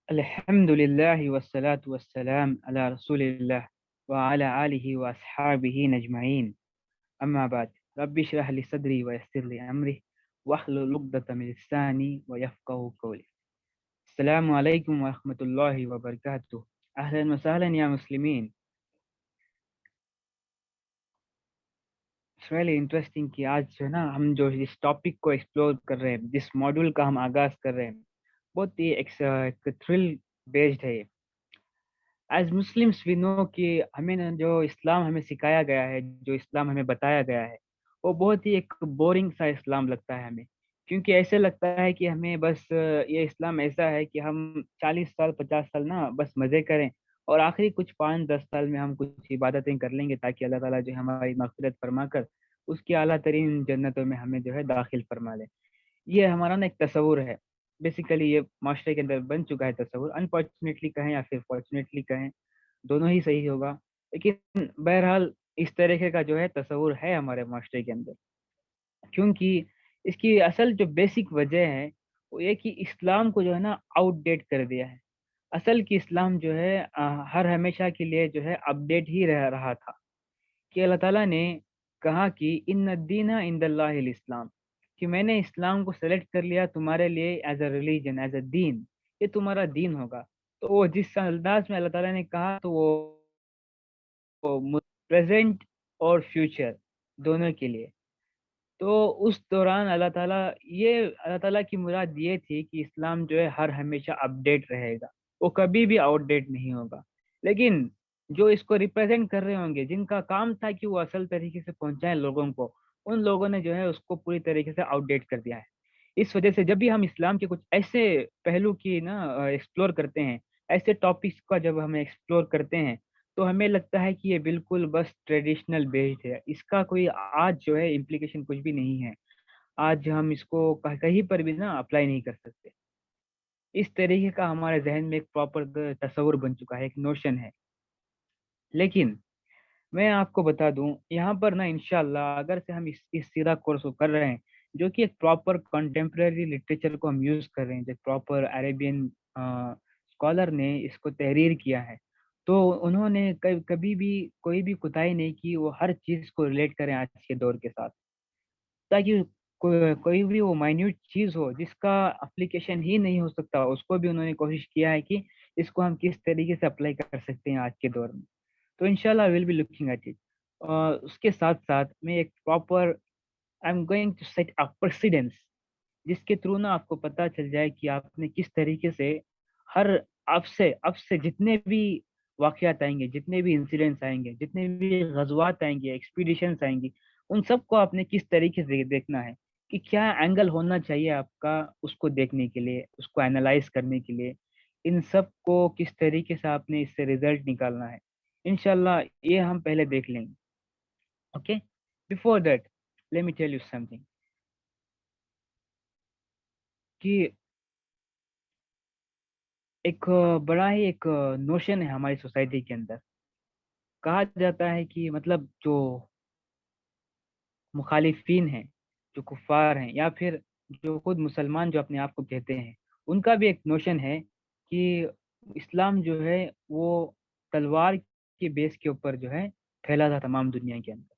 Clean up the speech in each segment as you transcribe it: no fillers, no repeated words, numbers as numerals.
Alhamdulillah wassalatu wassalam ala rasulillah wa ala alihi wa ashabihi najma'in. Amma ba'd. Rabbi shrah li sadri wa yassir li amri wahlul 'uqdatam min lisani wa yafqahu qawli. Assalamu alaikum wa rahmatullahi wa barakatuh. Ahlan wa sahlan ya muslimin. It's really interesting कि आज जो है ना हम जो इस topic को explore कर रहे हैं, जिस मॉड्यूल का हम आगाज कर रहे हैं, बहुत ही एक थ्रिल बेस्ड है। एज मुस्लिम्स वी नो कि हमें ना जो इस्लाम हमें सिखाया गया है, जो इस्लाम हमें बताया गया है, वो बहुत ही एक बोरिंग सा इस्लाम लगता है हमें। क्योंकि ऐसे लगता है कि हमें बस ये इस्लाम ऐसा है कि हम 40 साल 50 साल ना बस मज़े करें, और आखिरी कुछ 5-10 साल में हम कुछ इबादतें कर लेंगे ताकि अल्लाह ताला जो है हमारी मग़फ़िरत फरमा कर उसकी आला तरीन जन्नतों में हमें जो है दाखिल फरमा ले। ये हमारा ना एक तस्वुर है। बेसिकली ये माशरे के अंदर बन चुका है तस्वुर, अनफॉर्चुनेटली कहें या फिर फॉर्चुनेटली कहें, दोनों ही सही होगा। लेकिन बहरहाल इस तरीके का जो है तस्वुर है हमारे माशरे के अंदर, क्योंकि इसकी असल जो बेसिक वजह है वो ये कि इस्लाम को जो है ना आउटडेट कर दिया है। असल की इस्लाम जो है हर हमेशा के लिए जो है अपडेट ही रह रहा था। कि अल्लाह ताला ने कहा कि इन्न दीना इंदल्लाहिल इस्लाम, कि मैंने इस्लाम को सेलेक्ट कर लिया तुम्हारे लिए as a religion, as a दीन, ये तुम्हारा दीन होगा। तो वो जिस अंदाज में अल्लाह ताला ने कहा, तो वो प्रेजेंट और फ्यूचर दोनों के लिए। तो उस दौरान अल्लाह ताला की मुराद ये थी कि इस्लाम जो है हर हमेशा अपडेट रहेगा, वो कभी भी आउटडेट नहीं होगा। लेकिन जो इसको रिप्रेजेंट कर रहे होंगे, जिनका काम था कि वो असल तरीके से पहुंचाएं लोगों को, उन लोगों ने जो है उसको पूरी तरीके से आउटडेट कर दिया है। इस वजह से जब भी हम इस्लाम के कुछ ऐसे पहलू की ना एक्सप्लोर करते हैं, ऐसे टॉपिक्स का जब हम एक्सप्लोर करते हैं, तो हमें लगता है कि ये बिल्कुल बस ट्रेडिशनल बेस्ड है, इसका कोई आज जो है इम्प्लीकेशन कुछ भी नहीं है। आज हम इसको कहीं पर भी ना अप्लाई नहीं कर सकते। इस तरीके का हमारे जहन में एक प्रॉपर तस्वुर बन चुका है, एक नोशन है। लेकिन मैं आपको बता दूं, यहाँ पर ना इंशाल्लाह अगर से हम इस सीधा कोर्स को कर रहे हैं, जो कि एक प्रॉपर कंटेम्प्रेरी लिटरेचर को हम यूज कर रहे हैं, जो प्रॉपर अरेबियन स्कॉलर ने इसको तहरीर किया है, तो उन्होंने कभी भी कोई भी कुताही नहीं की, वो हर चीज को रिलेट करें आज के दौर के साथ, ताकि कोई भी वो माइन्यूट चीज हो जिसका एप्लीकेशन ही नहीं हो सकता, उसको भी उन्होंने कोशिश किया है कि इसको हम किस तरीके से अप्लाई कर सकते हैं आज के दौर में। तो इंशाल्लाह will be looking at it. उसके साथ साथ मैं एक proper I am going to set a precedence, जिसके थ्रू ना आपको पता चल जाए कि आपने किस तरीके से हर आपसे जितने भी वाकयात आएंगे, जितने भी इंसिडेंट्स आएंगे, जितने भी गजवात आएंगे, एक्सपीडिशंस आएंगी, उन सबको आपने किस तरीके से देखना है, कि क्या एंगल होना चाहिए आपका उसको देखने के लिए, उसको एनालाइज करने के लिए, इन सब को किस तरीके से आपने इससे रिजल्ट निकालना है। इंशाल्लाह ये हम पहले देख लेंगे। Okay, before that let me tell you something, कि एक बड़ा ही एक नोशन है हमारी सोसाइटी के अंदर। कहा जाता है कि मतलब जो मुखालिफिन हैं, जो कुफार हैं, या फिर जो खुद मुसलमान जो अपने आप को कहते हैं, उनका भी एक नोशन है कि इस्लाम जो है वो तलवार के बेस के ऊपर जो है फैला था तमाम दुनिया के अंदर।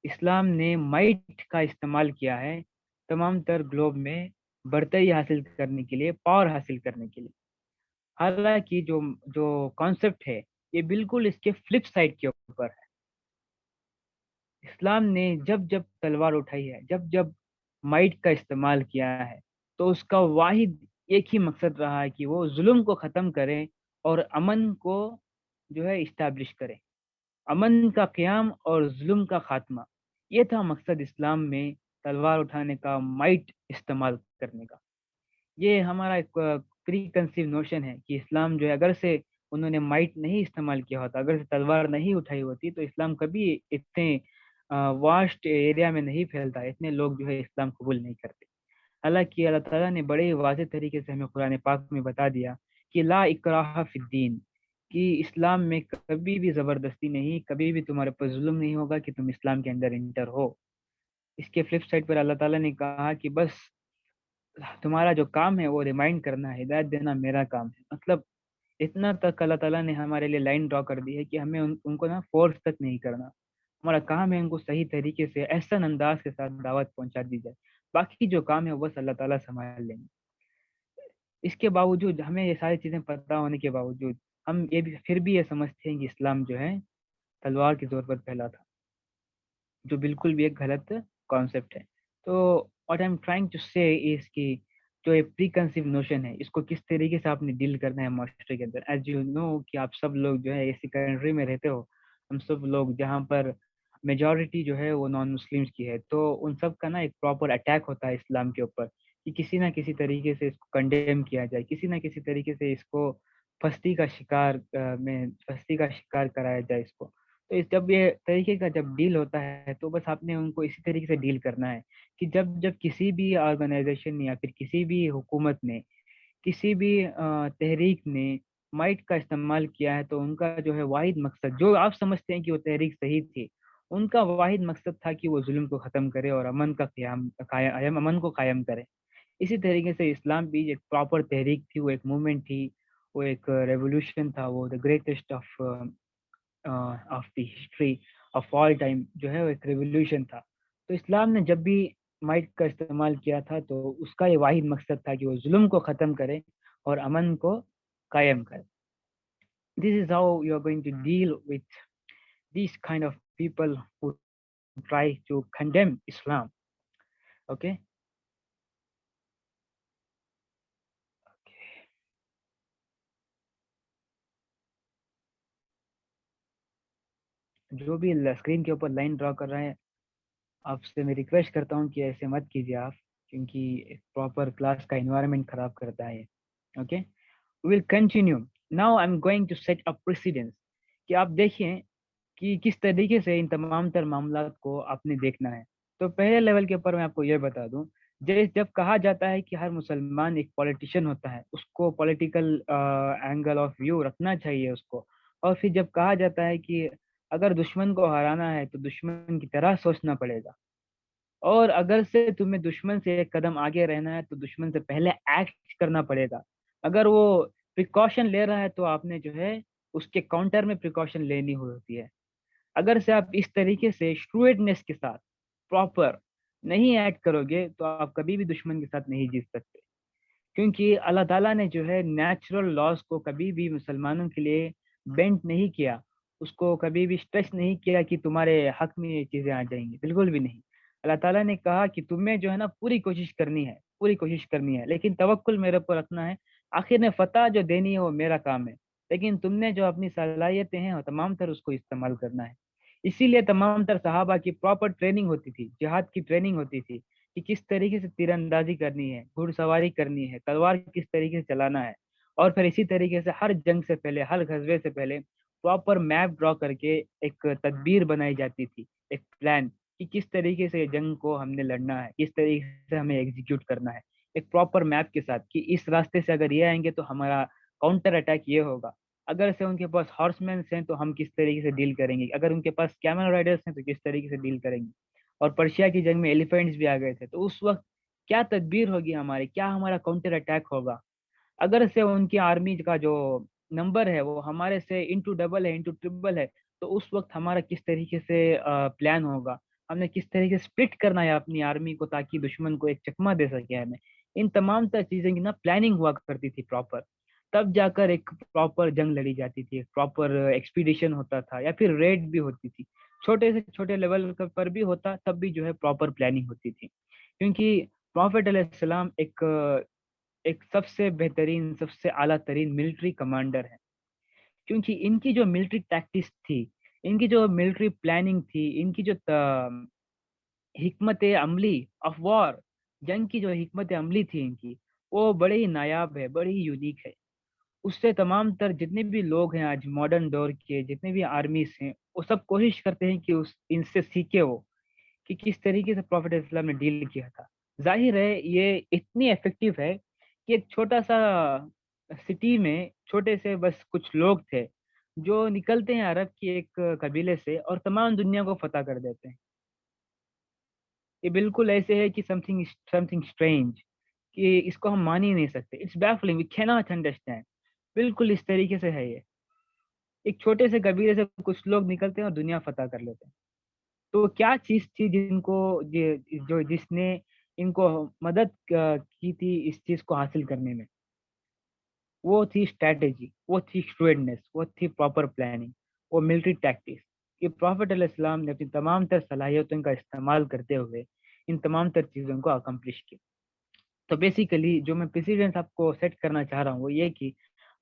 इस्लाम ने माइट का इस्तेमाल किया है तमाम तर ग्लोब में बर्तरी हासिल करने के लिए, पावर हासिल करने के लिए। हालांकि जो जो कॉन्सेप्ट है, ये बिल्कुल इसके फ्लिप साइड के ऊपर है। इस्लाम ने जब जब तलवार उठाई है, जब जब माइट का इस्तेमाल किया है, तो उसका वाहिद एक ही मकसद रहा है कि वो जुल्म को ख़त्म करे और अमन को जो है इस्टेब्लिश करे। अमन का क़याम और जुल्म का खात्मा, ये था मकसद इस्लाम में तलवार उठाने का, माइट इस्तेमाल करने का। ये हमारा एक प्री कंसीव नोशन है कि इस्लाम जो है, अगर से उन्होंने माइट नहीं इस्तेमाल किया होता, अगर से तलवार नहीं उठाई होती, तो इस्लाम कभी इतने वास्ट एरिया में नहीं फैलता, इतने लोग जो है इस्लाम कबूल नहीं करते। हालांकि अल्लाह ताला ने बड़े ही वाज़ेह तरीके से हमें कुरान पाक में बता दिया कि ला इकराह फिद्दीन, कि इस्लाम में कभी भी ज़बरदस्ती नहीं, कभी भी तुम्हारे पर जुल्म नहीं होगा कि तुम इस्लाम के अंदर इंटर हो। इसके फ्लिप साइड पर अल्लाह ताला ने कहा कि बस تمہارا جو کام ہے وہ ریمائنڈ کرنا ہے، ہدایت دینا میرا کام ہے. مطلب اتنا تک اللہ تعالیٰ نے ہمارے لیے لائن ڈرا کر دی ہے کہ ہمیں ان کو نا فورس تک نہیں کرنا. ہمارا کام ہے ان کو صحیح طریقے سے احسن انداز کے ساتھ دعوت پہنچا دی جائے. باقی جو کام ہے وہ بس اللہ تعالیٰ سنبھال لیں گے. اس کے باوجود ہمیں یہ ساری چیزیں پتہ ہونے کے باوجود ہم یہ بھی پھر بھی یہ سمجھتے ہیں کہ اسلام جو ہے تلوار کے زور پر پھیلا تھا، جو بالکل بھی ایک غلط کانسیپٹ ہے. تو what I am trying to say اس کی جو یہ پری کنسیو نوشن ہے، اس کو کس طریقے سے آپ نے ڈیل کرنا ہے معاشرے کے اندر. ایز یو نو کہ آپ سب لوگ جو ہے ایسی کنٹری میں رہتے ہو، ہم سب لوگ جہاں پر میجورٹی جو ہے وہ نان مسلمس کی ہے، تو ان سب کا نا ایک پراپر اٹیک ہوتا ہے اسلام کے اوپر کہ کسی نہ کسی طریقے سے اس کو کنڈیم کیا جائے، کسی نہ کسی طریقے سے اس کو پھنستی کا شکار کرایا جائے اس کو. تو جب یہ طریقے کا جب ڈیل ہوتا ہے تو بس آپ نے ان کو اسی طریقے سے ڈیل کرنا ہے کہ جب جب کسی بھی آرگنائزیشن نے یا پھر کسی بھی حکومت نے، کسی بھی تحریک نے مائٹ کا استعمال کیا ہے، تو ان کا جو ہے واحد مقصد، جو آپ سمجھتے ہیں کہ وہ تحریک صحیح تھی، ان کا واحد مقصد تھا کہ وہ ظلم کو ختم کرے اور امن کو قائم کرے. اسی طریقے سے اسلام بھی ایک پراپر تحریک تھی، وہ ایک موومنٹ تھی، وہ ایک ریولیوشن تھا، وہ the greatest of the history of all time جو ہے وہ ایک ریولیوشن تھا. تو اسلام نے جب بھی مائٹ کا استعمال کیا تھا تو اس کا یہ واحد مقصد تھا کہ وہ ظلم کو ختم کرے اور امن کو قائم کرے. This is how you are going to deal with these kind of people who try to condemn Islam. Okay. جو بھی اسکرین کے اوپر لائن ڈرا کر رہے ہیں، آپ سے میں ریکویسٹ کرتا ہوں کہ ایسے مت کیجیے آپ، کیونکہ پراپر کلاس کا انوائرمنٹ خراب کرتا ہے. Okay, we will continue. Now I am going to set up precedence کہ آپ دیکھیں کہ کس طریقے سے ان تمام تر معاملات کو آپ نے دیکھنا ہے. تو پہلے لیول کے اوپر میں آپ کو یہ بتا دوں، جب کہا جاتا ہے کہ ہر مسلمان ایک پولیٹیشین ہوتا ہے، اس کو پولیٹیکل اینگل آف ویو رکھنا چاہیے اس کو. اور پھر جب کہا جاتا ہے کہ اگر دشمن کو ہرانا ہے تو دشمن کی طرح سوچنا پڑے گا، اور اگر سے تمہیں دشمن سے ایک قدم آگے رہنا ہے تو دشمن سے پہلے ایکٹ کرنا پڑے گا. اگر وہ پریکاشن لے رہا ہے تو آپ نے جو ہے اس کے کاؤنٹر میں پریکاشن لینی ہوتی ہے. اگر سے آپ اس طریقے سے شروئڈنس کے ساتھ پراپر نہیں ایکٹ کرو گے تو آپ کبھی بھی دشمن کے ساتھ نہیں جیت سکتے، کیونکہ اللہ تعالیٰ نے جو ہے نیچرل لاز کو کبھی بھی مسلمانوں کے لیے بینٹ نہیں کیا، اس کو کبھی بھی اسٹریس نہیں کیا کہ تمہارے حق میں یہ چیزیں آ جائیں گی، بالکل بھی نہیں. اللہ تعالیٰ نے کہا کہ تمہیں جو ہے نا پوری کوشش کرنی ہے، پوری کوشش کرنی ہے، لیکن توکل میرے اوپر رکھنا ہے. آخر میں فتح جو دینی ہے وہ میرا کام ہے، لیکن تم نے جو اپنی صلاحیتیں ہیں وہ تمام تر اس کو استعمال کرنا ہے. اسی لیے تمام تر صحابہ کی پراپر ٹریننگ ہوتی تھی، جہاد کی ٹریننگ ہوتی تھی کہ کس طریقے سے تیر اندازی کرنی ہے، گھڑ سواری کرنی ہے، تلوار کس طریقے سے چلانا ہے. اور پھر اسی طریقے سے ہر جنگ سے پہلے، ہر غزوے سے پہلے پراپر میپ ڈرا کر کے ایک تدبیر بنائی جاتی تھی، ایک پلان کہ کس طریقے سے جنگ کو ہم نے لڑنا ہے، کس طریقے سے ہمیں ایگزیکیوٹ کرنا ہے، ایک پراپر میپ کے ساتھ کہ اس راستے سے اگر یہ آئیں گے تو ہمارا کاؤنٹر اٹیک یہ ہوگا. اگر سے ان کے پاس ہارس مینس ہیں تو ہم کس طریقے سے ڈیل کریں گے، اگر ان کے پاس کیمل رائڈرس ہیں تو کس طریقے سے ڈیل کریں گے. اور پرشیا کی جنگ میں ایلیفینٹس بھی آ گئے تھے، تو اس وقت کیا تدبیر ہوگی ہماری، کیا ہمارا کاؤنٹر اٹیک ہوگا. اگر سے ان کی آرمی کا جو نمبر ہے وہ ہمارے سے انٹو ڈبل ہے، انٹو ٹرپل ہے، تو اس وقت ہمارا کس طریقے سے پلان ہوگا، ہم نے کس طریقے سے سپلٹ کرنا ہے اپنی آرمی کو تاکہ دشمن کو ایک چکمہ دے سکے ہمیں. ان تمام تر چیزیں کی نا پلاننگ ہوا کرتی تھی پراپر، تب جا کر ایک پراپر جنگ لڑی جاتی تھی، ایک پراپر ایکسپیڈیشن ہوتا تھا یا پھر ریڈ بھی ہوتی تھی. چھوٹے سے چھوٹے لیول پر بھی ہوتا تب بھی جو ہے پراپر پلاننگ ہوتی تھی، کیونکہ پروفیٹ علیہ السلام ایک سب سے بہترین، سب سے اعلیٰ ترین ملٹری کمانڈر ہے. کیونکہ ان کی جو ملٹری ٹیکٹکس تھی، ان کی جو ملٹری پلاننگ تھی، ان کی جو حکمت عملی آف وار، جنگ کی جو حکمت عملی تھی ان کی، وہ بڑی ہی نایاب ہے، بڑی ہی یونیک ہے. اس سے تمام تر جتنے بھی لوگ ہیں آج ماڈرن دور کے، جتنے بھی آرمیز ہیں، وہ سب کوشش کرتے ہیں کہ ان سے سیکھے وہ کہ کس طریقے سے پروفیٹ اسلام نے ڈیل کیا تھا. ظاہر ہے یہ اتنی افیکٹو ہے کہ ایک چھوٹا سا سٹی میں چھوٹے سے بس کچھ لوگ تھے جو نکلتے ہیں عرب کی ایک قبیلے سے اور تمام دنیا کو فتح کر دیتے ہیں. یہ بالکل ایسے ہے کہ سم تھنگ اسٹرینج. کہ اس کو ہم مان ہی نہیں سکتے. اٹس بیفلنگ, وی کی ناٹ انڈرسٹینڈ. بالکل اس طریقے سے ہے یہ. ایک چھوٹے سے قبیلے سے کچھ لوگ نکلتے ہیں اور دنیا فتح کر لیتے ہیں. تو کیا چیز تھی جن کو جو جس نے ان کو مدد کی تھی اس چیز کو حاصل کرنے میں؟ وہ تھی اسٹریٹجی, وہ تھی شروڈنس, وہ تھی پراپر پلاننگ, وہ ملٹری ٹیکٹکس. کہ پروفیٹ علیہ السلام نے اپنی تمام تر صلاحیتوں کا استعمال کرتے ہوئے ان تمام تر چیزوں کو اکمپلش کیا. تو بیسیکلی جو میں پریسیڈنس آپ کو سیٹ کرنا چاہ رہا ہوں وہ یہ کہ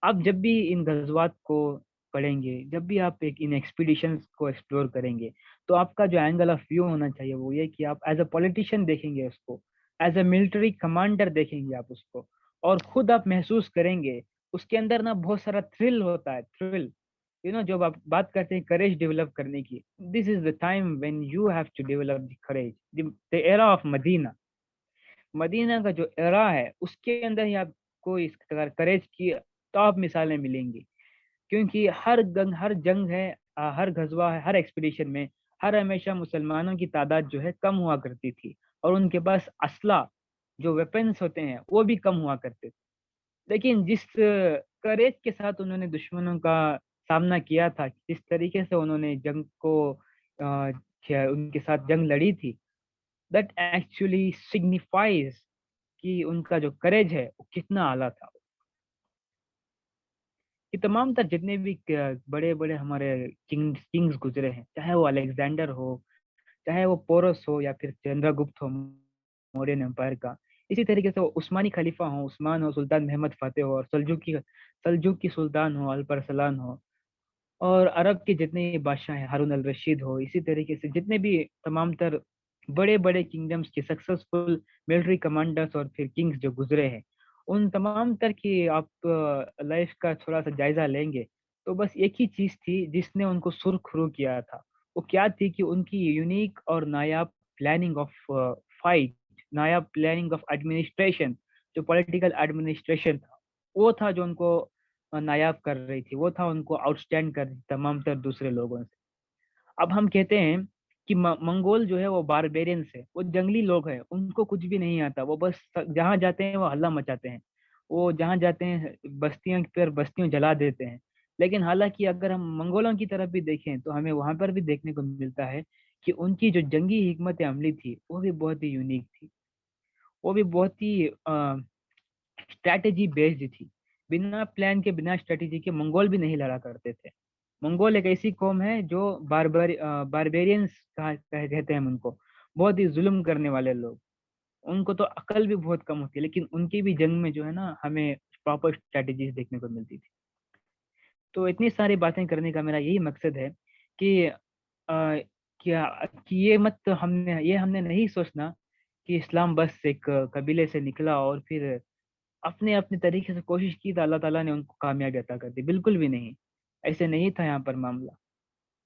آپ جب بھی ان غزوات کو پڑھیں گے, جب بھی آپ ان ایکسپیڈیشنس کو ایکسپلور کریں گے, تو آپ کا جو اینگل آف ویو ہونا چاہیے وہ یہ کہ آپ ایز اے پولیٹیشین دیکھیں گے اس کو, ایز اے ملٹری کمانڈر دیکھیں گے آپ اس کو, اور خود آپ محسوس کریں گے اس کے اندر نا بہت سارا تھرل ہوتا ہے. تھرل, جب آپ بات کرتے ہیں کریج ڈیولپ کرنے کی, this is the time when you have to develop the courage. The era of Medina, Medina کا جو ایرا ہے اس کے اندر ہی آپ کو اس کریج کی ٹاپ مثالیں ملیں گی. کیونکہ ہر جنگ ہے, ہر غزوہ ہے, ہر ایکسپیڈیشن میں ہر ہمیشہ مسلمانوں کی تعداد جو ہے کم ہوا کرتی تھی, اور ان کے پاس اسلحہ جو ویپنس ہوتے ہیں وہ بھی کم ہوا کرتے تھے. لیکن جس کریج کے ساتھ انہوں نے دشمنوں کا سامنا کیا تھا, جس طریقے سے انہوں نے جنگ کو ان کے ساتھ جنگ لڑی تھی, دیٹ ایکچولی سگنیفائز کہ ان کا جو کریج ہے وہ کتنا اعلیٰ تھا. کہ تمام تر جتنے بھی بڑے بڑے ہمارے کنگز گزرے ہیں, چاہے وہ الیگزینڈر ہو, چاہے وہ پورس ہو, یا پھر چندر گپت ہو مورین امپائر کا, اسی طریقے سے وہ عثمانی خلیفہ ہوں, عثمان ہو, سلطان محمد فاتح ہو, اور سلجوکی سلطان ہو, الپرسلان ہو, اور عرب کے جتنے بادشاہ ہیں, ہارون الرشید ہو, اسی طریقے سے جتنے بھی تمام تر بڑے بڑے کنگڈمس کے سکسیسفل ملٹری کمانڈرز اور پھر کنگز جو گزرے ہیں, ان تمام تر کی آپ لائف کا تھوڑا سا جائزہ لیں گے تو بس ایک ہی چیز تھی جس نے ان کو سرخرو کیا تھا. وہ کیا تھی کہ ان کی یونیک اور نایاب پلاننگ آف فائٹ, نایاب پلاننگ آف ایڈمنسٹریشن, جو پولیٹیکل ایڈمنسٹریشن تھا, وہ تھا جو ان کو نایاب کر رہی تھی, وہ تھا ان کو آؤٹ اسٹینڈ کر رہی تمام تر دوسرے لوگوں سے. اب ہم کہتے ہیں کہ منگول جو ہے وہ باربیرینس ہے, وہ جنگلی لوگ ہیں, ان کو کچھ بھی نہیں آتا, وہ بس جہاں جاتے ہیں وہ ہلہ مچاتے ہیں, وہ جہاں جاتے ہیں بستیوں پر بستیوں جلا دیتے ہیں. لیکن حالانکہ اگر ہم منگولوں کی طرف بھی دیکھیں تو ہمیں وہاں پر بھی دیکھنے کو ملتا ہے کہ ان کی جو جنگی حکمت عملی تھی وہ بھی بہت ہی یونیک تھی, وہ بھی بہت ہی اسٹریٹجی بیسڈ تھی. بنا پلان کے, بنا اسٹریٹجی کے منگول بھی نہیں لڑا کرتے تھے. منگول ایک ایسی قوم ہے جو باربیرینس کہتے ہیں ان کو, بہت ہی ظلم کرنے والے لوگ. ان کو تو عقل بھی بہت کم ہوتی ہے, لیکن ان کی بھی جنگ میں جو ہے نا ہمیں پراپر اسٹریٹجیز دیکھنے کو ملتی تھی. تو اتنی ساری باتیں کرنے کا میرا یہی مقصد ہے کہ کیا کہ ہم نے نہیں سوچنا کہ اسلام بس ایک قبیلے سے نکلا اور پھر اپنے طریقے سے کوشش کی تو اللہ تعالیٰ نے ان کو کامیابی عطا کر دی. بالکل بھی نہیں, ایسے نہیں تھا یہاں پر معاملہ.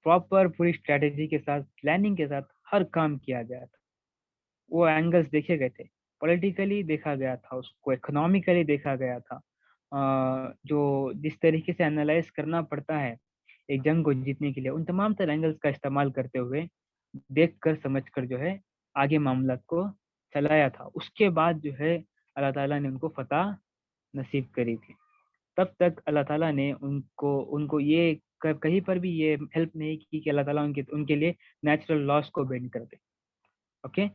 پراپر پوری اسٹریٹجی کے ساتھ, پلاننگ کے ساتھ ہر کام کیا گیا تھا. وہ اینگلس دیکھے گئے تھے, پولیٹیکلی دیکھا گیا تھا, اس کو اکنامکلی دیکھا گیا تھا. جو جس طریقے سے انالائز کرنا پڑتا ہے ایک جنگ کو جیتنے کے لیے, ان تمام تر اینگلس کا استعمال کرتے ہوئے دیکھ کر سمجھ کر جو ہے آگے معاملات کو چلایا تھا. اس کے بعد جو ہے اللہ تعالیٰ نے ان کو فتح نصیب کری تھی. تب تک اللہ تعالیٰ نے ان کو یہ کہیں پر بھی یہ ہیلپ نہیں کی کہ اللہ تعالیٰ ان کے لیے نیچرل لاس کو بینڈ کر دے. اوکے,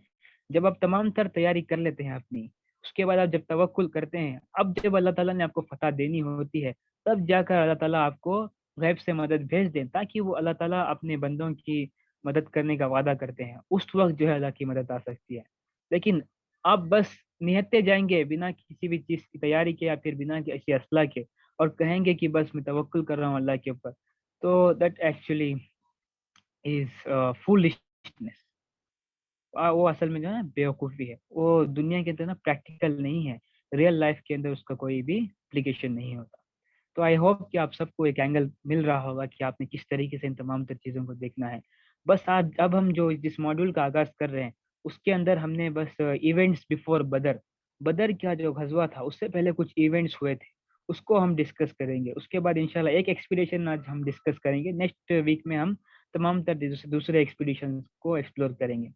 جب آپ تمام تر تیاری کر لیتے ہیں اپنی, اس کے بعد آپ جب توکل کرتے ہیں, اب جب اللہ تعالیٰ نے آپ کو فتح دینی ہوتی ہے تب جا کر اللہ تعالیٰ آپ کو غیب سے مدد بھیج دیں, تاکہ وہ اللہ تعالیٰ اپنے بندوں کی مدد کرنے کا وعدہ کرتے ہیں. اس وقت جو ہے اللہ کی مدد آ سکتی ہے. لیکن آپ بس نہتے جائیں گے بنا کسی بھی چیز کی تیاری کے, یا پھر بنا کسی اسلحہ کے, اور کہیں گے کہ بس میں توکل کر رہا ہوں اللہ کے اوپر, تو دیٹ ایکچولی از فولشنس. وہ اصل میں جو ہے نا بیوقوفی ہے. وہ دنیا کے اندر نا پریکٹیکل نہیں ہے, ریئل لائف کے اندر اس کا کوئی بھی اپلیکیشن نہیں ہوتا. تو آئی ہوپ کہ آپ سب کو ایک اینگل مل رہا ہوگا کہ آپ نے کس طریقے سے ان تمام تر چیزوں کو دیکھنا ہے. بس آج اب ہم جو جس ماڈیول کا آغاز کر رہے ہیں اس کے اندر ہم نے بس ایونٹس بیفور بدر کا جو غزوہ تھا اس سے پہلے کچھ ایونٹس ہوئے تھے, اس کو ہم ڈسکس کریں گے. اس کے بعد انشاءاللہ ایک ایکسپیڈیشن آج ہم ڈسکس کریں گے. نیکسٹ ویک میں ہم تمام تر دوسرے ایکسپیڈیشن کو ایکسپلور کریں گے.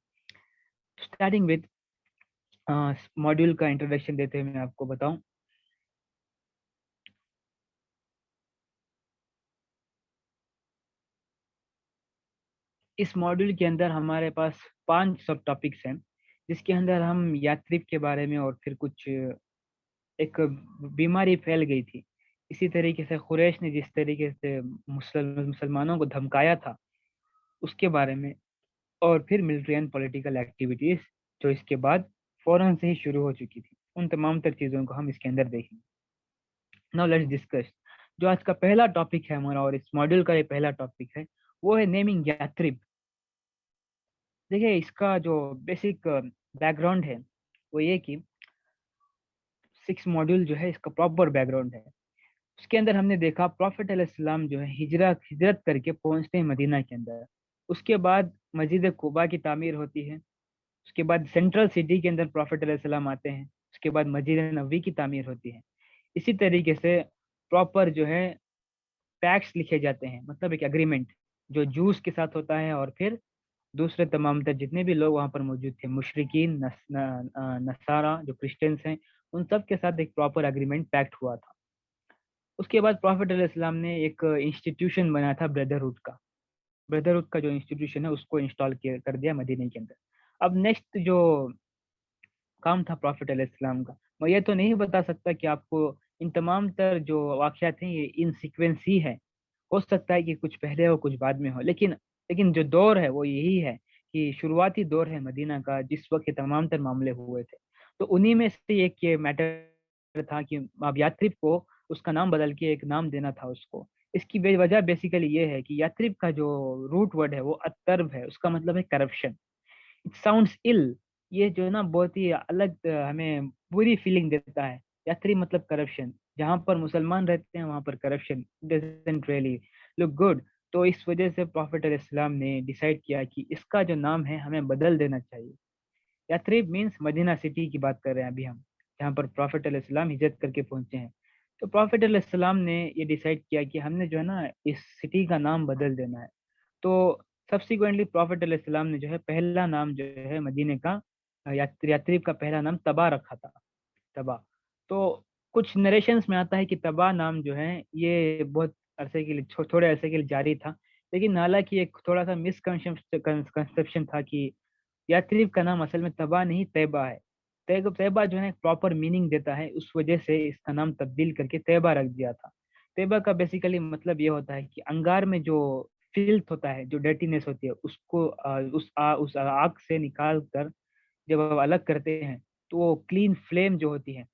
اسٹارٹنگ وتھ मॉड्यूल का इंट्रोडक्शन देते हुए मैं आपको बताऊं, इस मॉड्यूल के अंदर हमारे पास 5 सब टॉपिक्स हैं, जिसके अंदर हम यात्रिक के बारे में और फिर कुछ एक बीमारी फैल गई थी, इसी तरीके से कुरैश ने जिस तरीके से मुसलमानों को धमकाया था उसके बारे में, और फिर मिलिट्री एंड पॉलिटिकल एक्टिविटीज जो इसके बाद फौरन से ही शुरू हो चुकी थी, उन तमाम तर चीज़ों को हम इसके अंदर देखेंगे। Now let's discuss. जो आज का पहला टॉपिक है हमारा और इस मॉड्यूल का ये पहला टॉपिक है, वो है नेमिंग यात्रिब। देखिए, इसका जो बेसिक बैकग्राउंड है वो ये कि 6 मॉड्यूल जो है इसका प्रॉपर बैकग्राउंड है। उसके अंदर हमने देखा प्रॉफिट अलैहिस्सलाम जो है हिजरत करके पहुंचते हैं मदीना के अंदर। उसके बाद मस्जिद कुबा की तामीर होती है। उसके बाद सेंट्रल सिटी के अंदर प्रॉफिट अलैहिस्सलाम आते हैं। उसके बाद मस्जिद नबवी की तामीर होती है। इसी तरीके से प्रॉपर जो है पैक्ट्स लिखे जाते हैं, मतलब एक एग्रीमेंट जो जूस के साथ होता है और फिर दूसरे तमाम तर जितने भी लोग वहाँ पर मौजूद थे, मुशरिकीन, नसारा जो क्रिश्चियंस हैं, उन सब के साथ एक प्रॉपर एग्रीमेंट पैक्ट हुआ था। उसके बाद प्रॉफिट अलैहिस्सलाम ने एक इंस्टीट्यूशन बनाया था ब्रदरहुड का। ब्रदरहुड का जो इंस्टीट्यूशन है उसको इंस्टॉल कर दिया मदीने के अंदर। अब नेक्स्ट जो काम था प्रॉफिट अलैहिस्सलाम का, मैं ये तो नहीं बता सकता कि आपको इन तमाम तर जो वाक़यात हैं ये इन सीक्वेंस ही है। हो सकता है कि कुछ पहले हो कुछ बाद में हो, लेकिन जो दौर है वो यही है कि शुरुआती दौर है मदीना का, जिस वक्त ये तमाम तर मामले हुए थे। तो उन्हीं में से एक ये मैटर था कि अब यात्रिब को उसका नाम बदल के एक नाम देना था उसको। इसकी वजह बेसिकली ये है कि यात्रिब का जो रूट वर्ड है वो अतर्ब है, उसका मतलब है करप्शन। इट साउंड्स इल। ये जो है ना बहुत ही अलग हमें बुरी फीलिंग देता है। यात्री मतलब करप्शन, जहाँ पर मुसलमान रहते हैं वहाँ पर corruption doesn't really look good. तो इस वजह से प्रॉफिट अलैहिस्सलाम ने डिसाइड किया कि इसका जो नाम है हमें बदल देना चाहिए। याथरीब मीन्स मदीना सिटी की बात कर रहे हैं अभी हम, जहाँ पर प्रॉफिट अलैहिस्सलाम हिजरत करके पहुंचे हैं। तो प्रॉफिट अलैहिस्सलाम ने ये डिसाइड किया कि हमने जो है ना इस सिटी का नाम बदल देना है। तो सब्सिक्वेंटली प्रॉफिट अलैहिस्सलाम ने जो है पहला नाम जो है मदीने का यात्रीब का पहला नाम तबा रखा था। तबा। तो कुछ नरेशंस में आता है कि तबा नाम जो है ये बहुत अरसे के लिए थोड़े अरसे के लिए जारी था, लेकिन हालांकि एक थोड़ा सा मिसकंसेप्शन था कि यात्रीब का नाम असल में तबा नहीं तैबा है। तैबा जो है प्रॉपर मीनिंग देता है, उस वजह से इसका नाम तब्दील करके तैबा रख दिया था। तैबा का बेसिकली मतलब ये होता है कि अंगार में जो फिल्थ होता है, जो डर्टीनेस होती है, उसको उस आग से निकाल कर जब आप अलग करते हैं तो वो क्लीन फ्लेम जो होती है,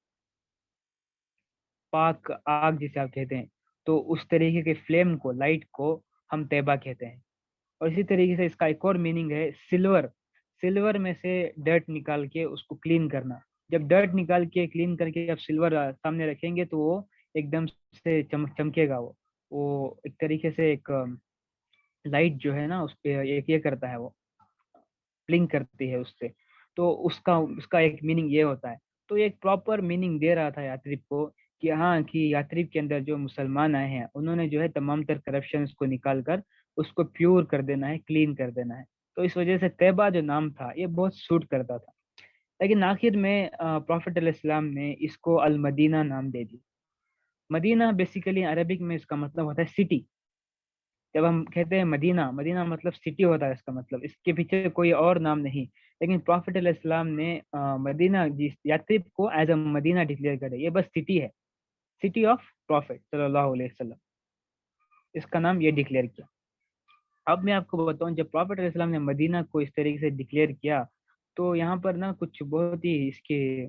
पाक आग जिसे आप कहते हैं, तो उस तरीके के फ्लेम को, लाइट को हम तैबा कहते हैं। और इसी तरीके से इसका एक और मीनिंग है सिल्वर। सिल्वर में से डर्ट निकाल के उसको क्लीन करना। जब डर्ट निकाल के क्लीन करके आप सिल्वर सामने रखेंगे तो वो एकदम से चमकेगा। वो एक तरीके से एक लाइट जो है ना उस पे एक ये करता है, वो ब्लिंक करती है उससे। तो उसका उसका एक मीनिंग ये होता है। तो ये एक प्रॉपर मीनिंग दे रहा था यात्रिब को कि हाँ, कि यात्रिब के अंदर जो मुसलमान आए हैं उन्होंने जो है तमाम तर करप्शन को निकाल कर उसको प्योर कर देना है, क्लीन कर देना है। तो इस वजह से तैबा जो नाम था ये बहुत सूट करता था। लेकिन आखिर में प्रॉफिट अलैहिस्सलाम ने इसको अल मदीना नाम दे दी। मदीना बेसिकली अरबिक में इसका मतलब होता है सिटी। जब हम कहते हैं मदीना, मदीना मतलब सिटी होता है इसका मतलब, इसके पीछे कोई और नाम नहीं। लेकिन प्रॉफिट अलैहिस्सलाम ने मदीना जिस यात्रिब को एज अ मदीना डिक्लेयर करे, ये बस सिटी है, सिटी ऑफ प्रॉफिट सल्लल्लाहु अलैहि वसल्लम, इसका नाम ये डिक्लेयर किया। अब मैं आपको बताऊं, जब प्रॉफिट अलैहिस्सलाम ने मदीना को इस तरीके से डिक्लेयर किया तो यहाँ पर ना कुछ बहुत ही इसके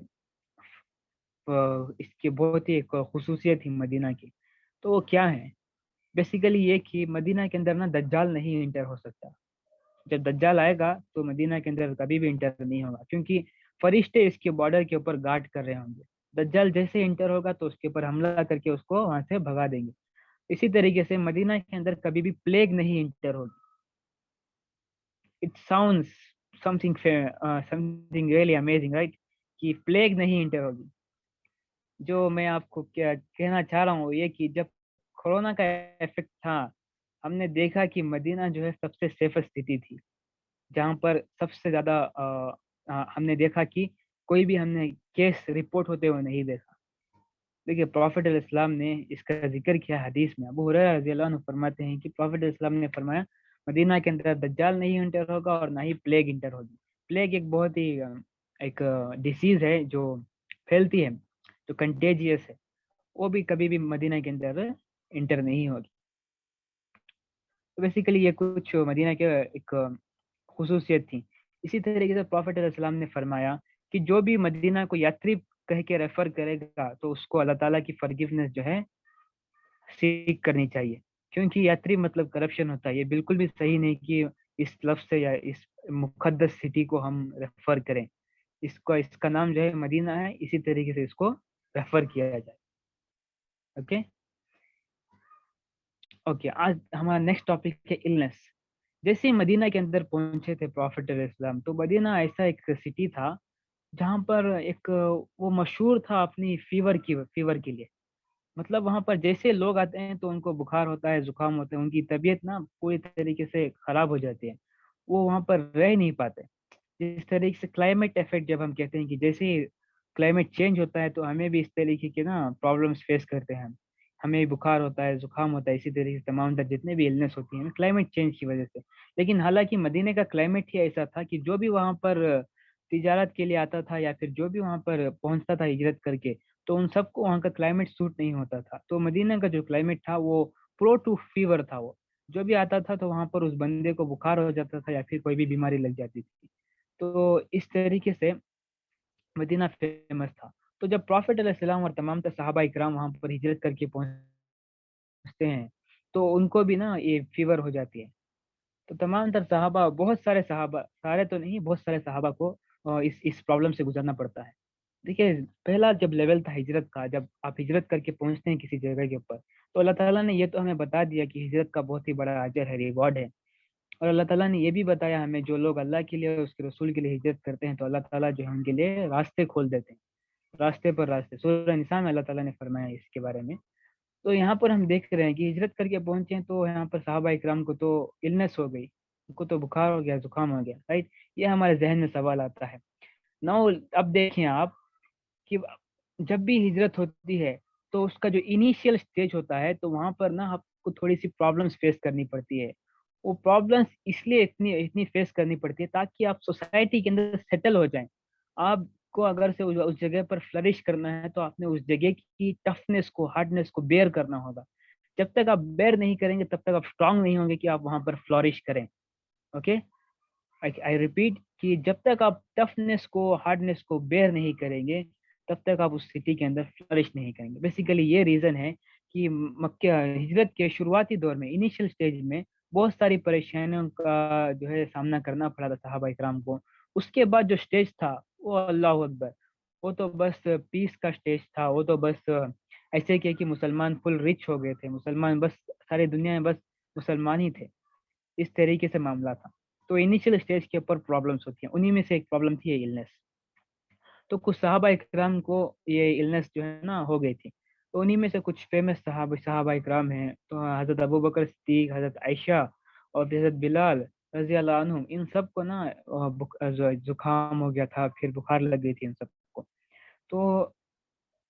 बहुत ही एक खुसूसियत थी मदीना की। तो वो क्या है? बेसिकली ये कि मदीना के अंदर ना दज्जाल नहीं इंटर हो सकता। जब दज्जाल आएगा तो मदीना के अंदर कभी भी इंटर नहीं होगा, क्योंकि फरिश्ते इसके बॉर्डर के ऊपर गार्ड कर रहे होंगे। दज्जाल जैसे इंटर होगा तो उसके ऊपर हमला करके उसको वहां से भगा देंगे। इसी तरीके से मदीना के अंदर कभी भी प्लेग नहीं इंटर होगी। It sounds something something really amazing, right? कि प्लेग नहीं इंटर होगी। जो मैं आपको क्या कहना चाह रहा हूँ ये कि जब कोरोना का इफेक्ट था, हमने देखा कि मदीना जो है सबसे सेफेस्ट सिटी थी, जहाँ पर सबसे ज्यादा हमने देखा कि कोई भी हमने केस रिपोर्ट होते हुए नहीं देखा। देखिए प्रॉफिट इस्लाम ने इसका जिक्र किया हदीस में। अबू हुरैरा रज़ी अल्लाह अन्हु फरमाते हैं कि प्रॉफिट इस्लाम ने फरमाया मदीना के अंदर दज्जाल नहीं इंटर होगा और ना ही प्लेग इंटर होगी। प्लेग एक बहुत ही एक डिसीज है जो फैलती है, जो कंटेजियस है, वो भी कभी भी मदीना के अंदर इंटर नहीं होगी। तो बेसिकली ये कुछ मदीना के एक खुसूसियत थी। इसी तरीके से प्रॉफिट अलैहिस्सलाम ने फरमाया कि जो भी मदीना को यात्री कह के रेफर करेगा तो उसको अल्लाह ताला की फॉरगिवनेस जो है सीख करनी चाहिए, क्योंकि यात्री मतलब करप्शन होता है। ये बिल्कुल भी सही नहीं कि इस लफ्ज से या इस मुकद्दस सिटी को हम रेफर करें। इसको, इसका नाम जो है मदीना है, इसी तरीके से इसको रेफर किया जाए। ओके ओके, आज हमारा नेक्स्ट टॉपिक है इलनेस। जैसे ही मदीना के अंदर पहुंचे थे प्रॉफिट अलैहिस्सलाम, तो मदीना ऐसा एक सिटी था जहाँ पर एक वो मशहूर था अपनी फीवर के लिए। मतलब वहां पर जैसे लोग आते हैं तो उनको बुखार होता है, जुकाम होता है, उनकी तबीयत ना पूरी तरीके से खराब हो जाती है, वो वहां पर रह नहीं पाते। जिस तरीके से क्लाइमेट इफेक्ट, जब हम कहते हैं कि जैसे ही क्लाइमेट चेंज होता है तो हमें भी इस तरीके के ना प्रॉब्लम्स फेस करते हैं। हमें भी बुखार होता है, जुकाम होता है, इसी तरीके से तमाम तर जितने भी इलनेस होती हैं क्लाइमेट चेंज की वजह से। लेकिन हालांकि मदीने का क्लाइमेट ही ऐसा था कि जो भी वहां पर तिजारत के लिए आता था या फिर जो भी वहां पर पहुंचता था हिजरत करके, तो उन सबको वहाँ का क्लाइमेट सूट नहीं होता था। तो मदीना का जो क्लाइमेट था वो प्रो टू फीवर था। वो जो भी आता था तो वहाँ पर उस बंदे को बुखार हो जाता था या फिर कोई भी बीमारी लग जाती थी। तो इस तरीके से मदीना फेमस था। तो जब प्रॉफिट अलैहिस्सलाम और तमाम तर सहाबा इकराम वहाँ पर हिजरत करके पहुंचते हैं तो उनको भी ना ये फीवर हो जाती है। तो तमाम तर सहाबा, बहुत सारे सहाबा, सारे तो नहीं, बहुत सारे सहाबा को इस प्रॉब्लम से गुजरना पड़ता है। देखिए पहला जब लेवल था हिजरत का, जब आप हिजरत करके पहुंचते हैं किसी जगह के ऊपर, तो अल्लाह ताला ने ये तो हमें बता दिया कि हिजरत का बहुत ही बड़ा अजर है, रिवॉर्ड है। और अल्लाह ताला ने ये भी बताया हमें, जो लोग अल्लाह के लिए और उसके रसूल के लिए हिजरत करते हैं तो अल्लाह ताला जो है उनके लिए रास्ते खोल देते हैं, रास्ते पर रास्ते। सूरह निसा में अल्लाह ताला ने फरमाया इसके बारे में। तो यहाँ पर हम देख रहे हैं कि हिजरत करके पहुंचे हैं तो यहाँ पर साहबा इकराम को तो इलनेस हो गई, उनको तो बुखार हो गया, जुकाम हो गया, राइट। ये हमारे जहन में सवाल आता है। नाउ अब देखें आप कि जब भी हिजरत होती है तो उसका जो इनिशियल स्टेज होता है तो वहां पर ना आपको थोड़ी सी प्रॉब्लम्स फेस करनी पड़ती है। वो प्रॉब्लम्स इसलिए इतनी इतनी फेस करनी पड़ती है ताकि आप सोसाइटी के अंदर सेटल हो जाएं। आपको अगर से उस जगह पर फ्लरिश करना है तो आपने उस जगह की टफनेस को, हार्डनेस को बेयर करना होगा। जब तक आप बेयर नहीं करेंगे तब तक आप स्ट्रांग नहीं होंगे कि आप वहां पर फ्लरिश करें। ओके, आई रिपीट कि जब तक आप टफनेस को, हार्डनेस को बेयर नहीं करेंगे तब तक आप उस सिटी के अंदर फ्लरिश नहीं करेंगे। बेसिकली ये रीजन है कि मक्का हिजरत के शुरुआती दौर में, इनिशियल स्टेज में बहुत सारी परेशानियों का जो है सामना करना पड़ा था सहाबा इकराम को। उसके बाद जो स्टेज था वो अल्लाह अकबर, वो तो बस पीस का स्टेज था। वो तो बस ऐसे किया कि मुसलमान फुल रिच हो गए थे, मुसलमान बस सारी दुनिया में बस मुसलमान ही थे, इस तरीके से मामला था। तो इनिशियल स्टेज के ऊपर प्रॉब्लम्स होती हैं, उन्हीं में से एक प्रॉब्लम थी ये इलनेस। तो कुछ सहाबा इकराम को ये इलनेस जो है ना हो गई थी। तो उन्हीं में से कुछ फेमस सहाबा इकराम हैं, तो हज़रत अबू बकर सिद्दीक, हज़रत आयशा और फिर हज़रत बिलाल रजी अल्लाह अन्हुम, इन सबको ना जुकाम हो गया था, फिर बुखार लग गई थी इन सबको। तो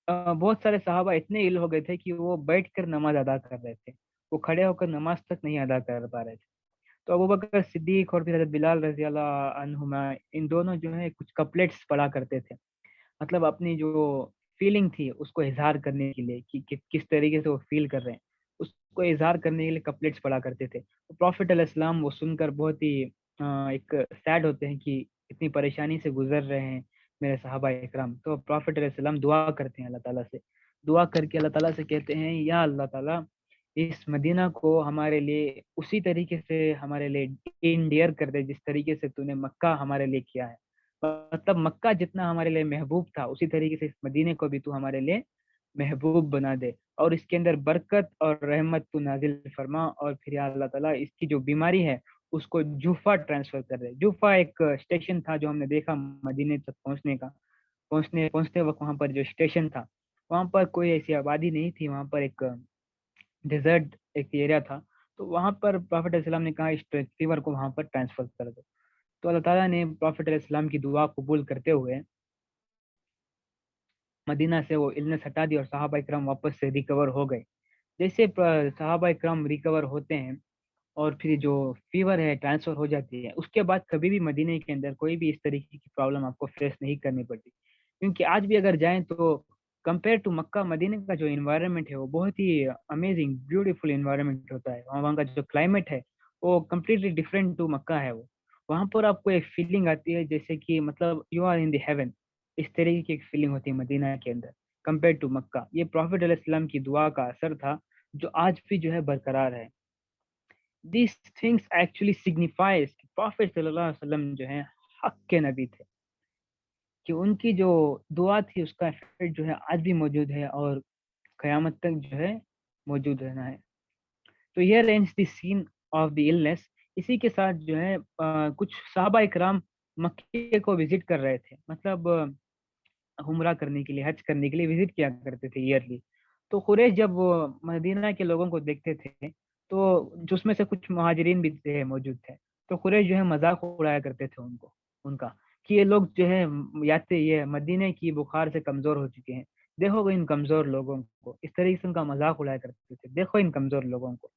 बहुत सारे सहाबा इतने इल हो गए थे कि वो बैठ कर नमाज अदा कर रहे थे, वो खड़े होकर नमाज तक नहीं अदा कर पा रहे थे। तो अबू बकर सिद्दीक और फिर हज़रत बिलाल रजी अल्लाह अन्हुमा, इन दोनों जो है कुछ कपलेट्स पढ़ा करते थे। मतलब अपनी जो फीलिंग थी उसको इजहार करने के लिए कि किस तरीके से वो फील कर रहे हैं, उसको इजहार करने के लिए कपलेट्स पढ़ा करते थे। तो प्रॉफिट अलैहिस्सलाम वो सुनकर बहुत ही एक सैड होते हैं कि इतनी परेशानी से गुजर रहे हैं मेरे सहाबा इकराम। तो प्रॉफिट अलैहिस्सलाम दुआ करते हैं अल्लाह ताला से, दुआ करके अल्लाह ताला से कहते हैं, या अल्लाह ताला इस मदीना को हमारे लिए उसी तरीके से हमारे लिए इंडियर कर दे जिस तरीके से तूने मक्का हमारे लिए किया है। मतलब मक्का जितना हमारे लिए महबूब था उसी तरीके से इस मदीने को भी तू हमारे लिए महबूब बना दे, और इसके अंदर बरकत और रहमत तू नाजिल फरमा। और फिर या अल्लाह ताला इसकी जो बीमारी है उसको जूफा ट्रांसफर कर दे। जूफा एक स्टेशन था जो हमने देखा मदीने तक पहुंचने का, पहुंचते वक्त वहां पर जो स्टेशन था वहां पर कोई ऐसी आबादी नहीं थी, वहां पर एक डेजर्ट एक एरिया था। तो वहां पर प्रॉफिट अलैहिस्सलाम ने कहा इस फीवर को वहां पर ट्रांसफर कर दो। तो अल्लाह ताला ने प्रॉफिट अलैहिस्सलाम की दुआ कबूल करते हुए मदीना से वो इल्नेस हटा दी और सहाबा इकराम वापस से रिकवर हो गए। जैसे सहाबा इकराम रिकवर होते हैं और फिर जो फीवर है ट्रांसफर हो जाती है, उसके बाद कभी भी मदीने के अंदर कोई भी इस तरीके की प्रॉब्लम आपको फेस नहीं करनी पड़ती। क्योंकि आज भी अगर जाएं तो कंपेयर टू मक्का, मदीने का जो इन्वायरमेंट है वो बहुत ही अमेजिंग ब्यूटीफुल इन्वायरमेंट होता है। वहाँ का जो क्लाइमेट है वो कम्प्लीटली डिफरेंट टू मक्का है। वो वहाँ पर आपको एक फीलिंग आती है जैसे कि मतलब you are in the heaven, इस तरीके की एक फीलिंग होती है मदीना के अंदर कंपेयर टू मक्का। ये प्रॉफिट अलैहिस्सलाम की दुआ का असर था जो आज भी जो है बरकरार है। दिस थिंग्स एक्चुअली सिग्निफाइज कि प्रॉफिट सल्लल्लाहु अलैहि वसल्लम जो है हक के नबी थे, कि उनकी जो दुआ थी उसका इफेक्ट जो है आज भी मौजूद है और क़यामत तक जो है मौजूद रहना है। तो ये range the scene of the illness. इसी के साथ जो है कुछ सहाबा इकराम मक्के को विजिट कर रहे थे, मतलब उम्रा करने के लिए, हज करने के लिए विजिट किया करते थे ईयरली। तो कुरैश जब वो मदीना के लोगों को देखते थे तो जो उसमें से कुछ मुहाजिरीन भी थे मौजूद थे, तो कुरैश जो है मजाक उड़ाया करते थे उनको, उनका, कि ये लोग जो है याते ये मदीने की बुखार से कमजोर हो चुके हैं, देखो इन कमजोर लोगों को, इस तरीके से उनका मजाक उड़ाया करते थे, देखो इन कमजोर लोगों को,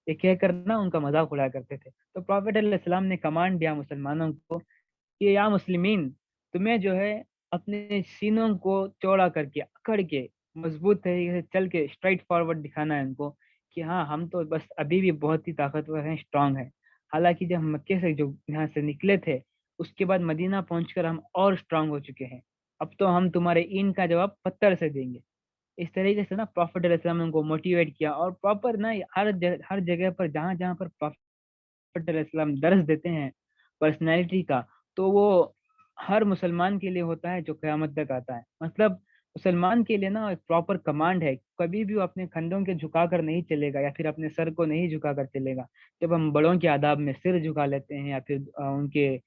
ये कहकर ना उनका मजाक उड़ाया करते थे। तो प्रॉफेट अलैहिस्सलाम ने कमांड दिया मुसलमानों को कि या मुस्लिमीन, तुम्हें जो है अपने सीनों को चौड़ा करके अकड़ के मजबूत तरीके से चल के स्ट्राइट फॉरवर्ड दिखाना है उनको कि हाँ हम तो बस अभी भी बहुत ही ताकतवर हैं, स्ट्रांग हैं। हालांकि जब हम मक्के से जो यहाँ से निकले थे उसके बाद मदीना पहुंचकर हम और स्ट्रांग हो चुके हैं, अब तो हम तुम्हारे इन का जवाब पत्थर से देंगे। इस तरीके से ना प्रॉफिट अलैहिस्सलाम ने उनको मोटिवेट किया और प्रॉपर ना हर जगह पर जहाँ जहाँ पर अलैहिस्सलाम दर्स देते हैं पर्सनैलिटी का, तो वो हर मुसलमान के लिए होता है जो क़यामत तक आता है। मतलब मुसलमान के लिए ना एक प्रॉपर कमांड है, कभी भी वो अपने कंधों के झुका कर नहीं चलेगा या फिर अपने सर को नहीं झुका कर चलेगा। जब हम बड़ों के आदाब में सिर झुका लेते हैं या फिर उनके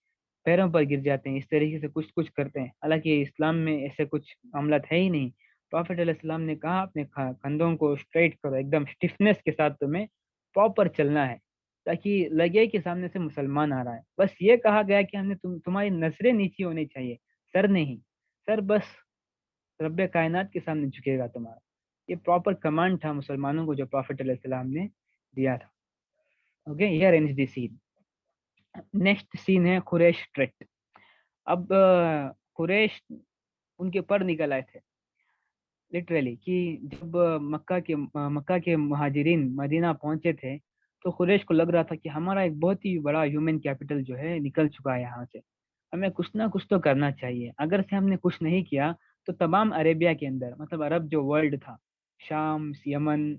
पैरों पर गिर जाते हैं, इस तरीके से कुछ कुछ करते हैं, हालांकि इस्लाम में ऐसे कुछ मामला है ही नहीं। प्रॉफिट अलैहिस्सलाम ने कहा अपने कंधों को स्ट्रेट करो, एकदम स्टिफनेस के साथ तुम्हें प्रॉपर चलना है, ताकि लगे कि सामने से मुसलमान आ रहा है। बस ये कहा गया कि हमने तुम्हारी नजरें नीची होनी चाहिए, सर नहीं। सर बस रब्बे कायनात के सामने झुकेगा तुम्हारा। ये प्रॉपर कमांड था मुसलमानों को जो प्रॉफिट अलैहिस्सलाम ने दिया था। Okay, here ends the scene. Next scene है कुरैश ट्रेट। अब कुरैश उनके पर निकल आए थे लिटरली, कि जब मक्का के मुहाजिरीन मदीना पहुंचे थे तो कुरैश को लग रहा था कि हमारा एक बहुत ही बड़ा ह्यूमन कैपिटल जो है निकल चुका है यहाँ से, हमें कुछ ना कुछ तो करना चाहिए। अगर से हमने कुछ नहीं किया तो तमाम अरेबिया के अंदर, मतलब अरब जो वर्ल्ड था, शाम, यमन,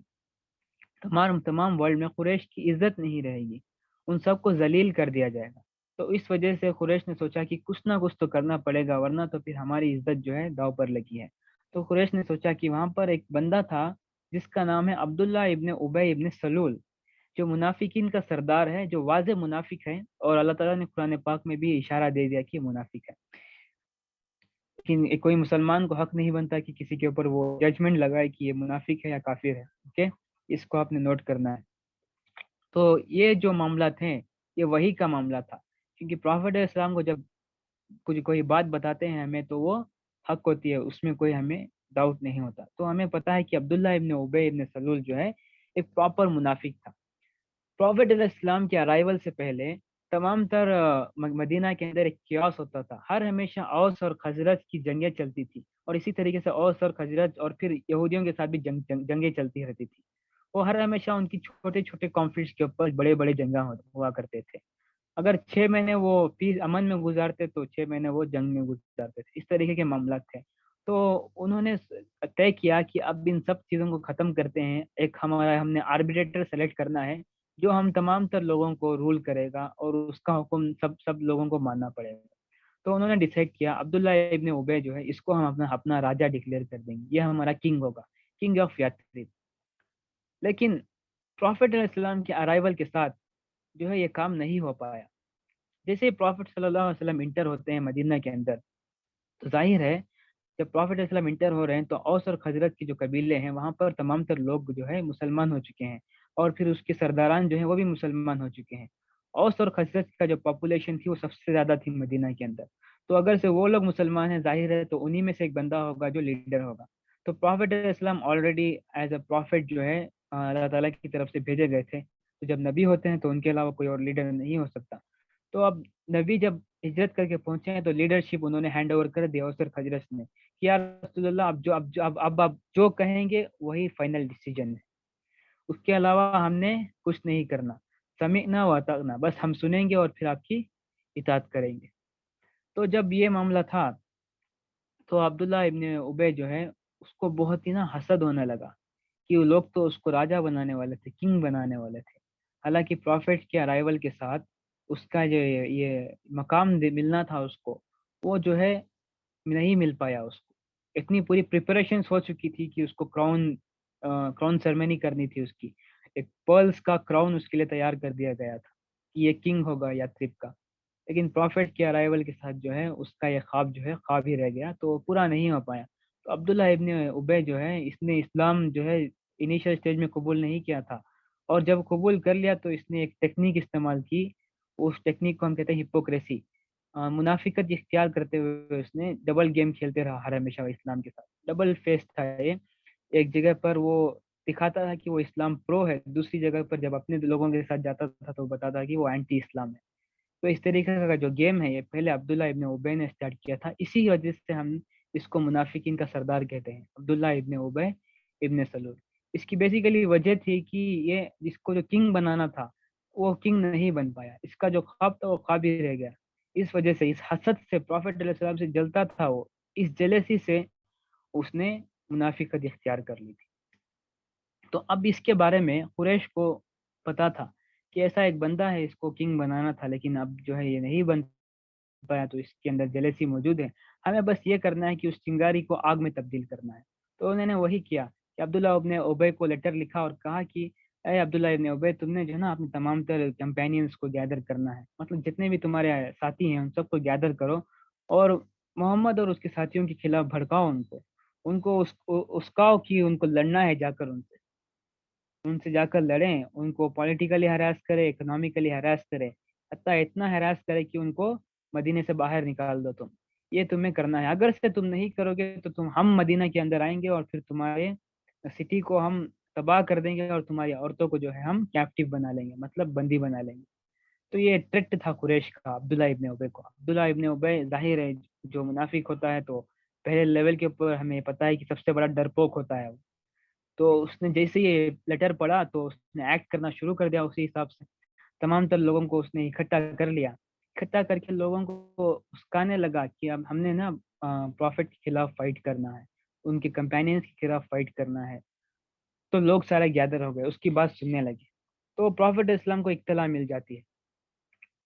तमाम तमाम वर्ल्ड में कुरैश की इज्जत नहीं रहेगी, उन सबको जलील कर दिया जाएगा। तो इस वजह से कुरैश ने सोचा कि कुछ ना कुछ तो करना पड़ेगा, वरना तो फिर हमारी इज्जत जो है दांव पर लगी है। तो कुरैश ने सोचा कि वहां पर एक बंदा था जिसका नाम है अब्दुल्ला इब्ने उबई इब्ने सलूल, जो मुनाफिकीन का सरदार है, जो वाज़े मुनाफिक है, और अल्लाह ताला ने कुरान पाक में भी इशारा दे दिया कि ये मुनाफिक है। लेकिन कोई मुसलमान को हक नहीं बनता कि किसी के ऊपर वो जजमेंट लगाए कि ये मुनाफिक है या काफिर है। ओके, इसको आपने नोट करना है। तो ये जो मामला थे ये वही का मामला था, क्योंकि प्रॉफिट इस्लाम को जब कुछ कोई बात बताते हैं हमें तो वो हक होती है, उसमें कोई हमें डाउट नहीं होता। तो हमें पता है कि अब्दुल्ला इब्ने उबई इब्ने सलूल जो है एक प्रॉपर मुनाफिक था। प्रॉफिट इस्लाम के अराइवल से पहले तमाम तर मदीना के अंदर एक कियास होता था, हर हमेशा औस और खजरज की जंगें चलती थी, और इसी तरीके से औस और खजरज और फिर यहूदियों के साथ भी जंगें चलती रहती थी। वो हर हमेशा उनकी छोटे छोटे कॉन्फ्लिक्ट के ऊपर बड़े बड़े जंगा हुआ करते थे। अगर 6 महीने वो पीस अमन में गुजारते तो 6 महीने वो जंग में गुजारते थे, इस तरीके के मामला थे। तो उन्होंने तय किया कि अब इन सब चीज़ों को ख़त्म करते हैं, एक हमने आर्बिट्रेटर सेलेक्ट करना है जो हम तमाम तर लोगों को रूल करेगा और उसका हुक्म सब सब लोगों को मानना पड़ेगा। तो उन्होंने डिसाइड किया अब्दुल्ला इब्ने उबय जो है इसको हम अपना अपना राजा डिक्लेयर कर देंगे, ये हमारा किंग होगा, किंग ऑफ याथरिब। लेकिन प्रॉफिट अलैहिस्सलाम के अराइवल के साथ जो है ये काम नहीं हो पाया। जैसे ही प्रॉफिट सल्लल्लाहु अलैहि वसल्लम इंटर होते हैं मदीना के अंदर, तो जाहिर है जब प्रॉफिट इस्लाम इंटर हो रहे हैं तो औस और खजरत के जो कबीले हैं वहां पर तमाम तर लोग जो है मुसलमान हो चुके हैं, और फिर उसके सरदारान जो है वो भी मुसलमान हो चुके हैं। औस और खजरत का जो पॉपुलेशन थी वो सबसे ज्यादा थी मदीना के अंदर। تو اگر سے وہ لوگ مسلمان ہیں ظاہر ہے تو انہی میں سے ایک بندہ ہوگا جو لیڈر ہوگا. تو پروفیٹ علیہ السلام آلریڈی ایز اے پروفیٹ جو ہے اللہ تعالیٰ کی طرف سے بھیجے گئے تھے. تو جب نبی ہوتے ہیں تو ان کے علاوہ کوئی اور لیڈر نہیں ہو سکتا. تو اب نبی جب ہجرت کر کے پہنچے ہیں تو لیڈرشپ انہوں نے ہینڈ اوور کر دیا اور صرف حضرت نے کہ یا رسول اللہ اب آپ جو کہیں گے وہی فائنل ڈیسیجن ہے, اس کے علاوہ ہم نے کچھ نہیں کرنا. سمعنا و اطعنا, بس ہم سنیں گے اور پھر آپ کی اطاعت کریں گے. تو جب یہ معاملہ تھا تو عبداللہ ابن ابی جو ہے اس کو بہت ہی نا حسد ہونے لگا کہ وہ لوگ تو اس کو راجا بنانے والے تھے, کنگ بنانے والے تھے. حالانکہ پروفیٹ کے ارائیول کے ساتھ اس کا جو یہ مقام ملنا تھا اس کو, وہ جو ہے نہیں مل پایا اس کو. اتنی پوری پریپریشنز ہو چکی تھی کہ اس کو کراؤن سرمنی کرنی تھی, اس کی ایک پرلز کا کراؤن اس کے لیے تیار کر دیا گیا تھا کہ یہ کنگ ہوگا یاتریب کا. لیکن پروفیٹ کے ارائیول کے ساتھ جو ہے اس کا یہ خواب جو ہے خواب ہی رہ گیا, تو پورا نہیں ہو پایا. تو عبداللہ ابن ابی جو ہے اس نے اسلام جو ہے انیشل اسٹیج میں قبول نہیں کیا تھا, اور جب قبول کر لیا تو اس نے ایک ٹیکنیک استعمال کی. اس ٹیکنیک کو ہم کہتے ہیں ہپوکریسی, منافقت اختیار کرتے ہوئے اس نے ڈبل گیم کھیلتے رہا ہر ہمیشہ اسلام کے ساتھ. ڈبل فیس تھا یہ. ایک جگہ پر وہ دکھاتا تھا کہ وہ اسلام پرو ہے, دوسری جگہ پر جب اپنے لوگوں کے ساتھ جاتا تھا تو بتاتا کہ وہ اینٹی اسلام ہے. تو اس طریقے کا جو گیم ہے یہ پہلے عبداللہ ابن ابی نے اسٹارٹ کیا تھا. اسی وجہ سے ہم اس کو منافقین کا سردار کہتے ہیں, عبداللہ ابن ابی ابن سلول. اس کی بیسیکلی وجہ تھی کہ یہ جس کو جو کنگ بنانا تھا وہ کنگ نہیں بن پایا, اس کا جو خواب تھا وہ خواب ہی رہ گیا. اس وجہ سے اس حسد سے پروفیٹ علیہ السلام سے جلتا تھا وہ, اس جلیسی سے اس نے منافقت اختیار کر لی تھی. تو اب اس کے بارے میں قریش کو پتا تھا کہ ایسا ایک بندہ ہے, اس کو کنگ بنانا تھا لیکن اب جو ہے یہ نہیں بن پایا, تو اس کے اندر جلیسی موجود ہے. ہمیں بس یہ کرنا ہے کہ اس چنگاری کو آگ میں تبدیل کرنا ہے. تو انہوں نے وہی کیا کہ عبداللہ ابن ابی کو لیٹر لکھا اور کہا کہ اے عبداللہ ابن ابی, تم نے جو ہے نا اپنے تمام تر کمپینینز کو گیدر کرنا ہے, مطلب جتنے بھی تمہارے ساتھی ہیں ان سب کو گیدر کرو اور محمد اور اس کے ساتھیوں کے خلاف بھڑکاؤ, ان کو اسکاؤ کہ ان کو لڑنا ہے, جا کر ان سے جا کر لڑیں, ان کو پولیٹیکلی ہراس کرے, اکنامیکلی ہراس کرے, حتیٰ اتنا ہراس کرے کہ ان کو مدینے سے باہر نکال دو. یہ تمہیں کرنا ہے. اگر سے تم نہیں کرو گے تو ہم مدینہ کے اندر آئیں گے اور پھر تمہارے سٹی کو ہم تباہ کر دیں گے اور تمہاری عورتوں کو جو ہے ہم کیپٹیو بنا لیں گے, مطلب بندی بنا لیں گے. تو یہ ٹریکٹ تھا قریش کا عبداللہ ابن ابی کو. عبداللہ ابن ابی ظاہر ہے جو منافق ہوتا ہے تو پہلے لیول کے اوپر ہمیں پتا ہے کہ سب سے بڑا ڈرپوک ہوتا ہے. تو اس نے جیسے یہ لیٹر پڑھا تو اس نے ایکٹ کرنا شروع کر دیا. اسی حساب سے تمام تر لوگوں کو اس نے اکٹھا کر لیا, اکٹھا کر کے لوگوں کو اسکانے لگا کہ اب ہم نے نا پروفٹ کے خلاف فائٹ کرنا ہے, ان کے کمپینینز کے خلاف فائٹ کرنا ہے. تو لوگ سارے گیدر ہو گئے, اس کی بات سننے لگے. تو پروفٹ اسلام کو اطلاع مل جاتی ہے.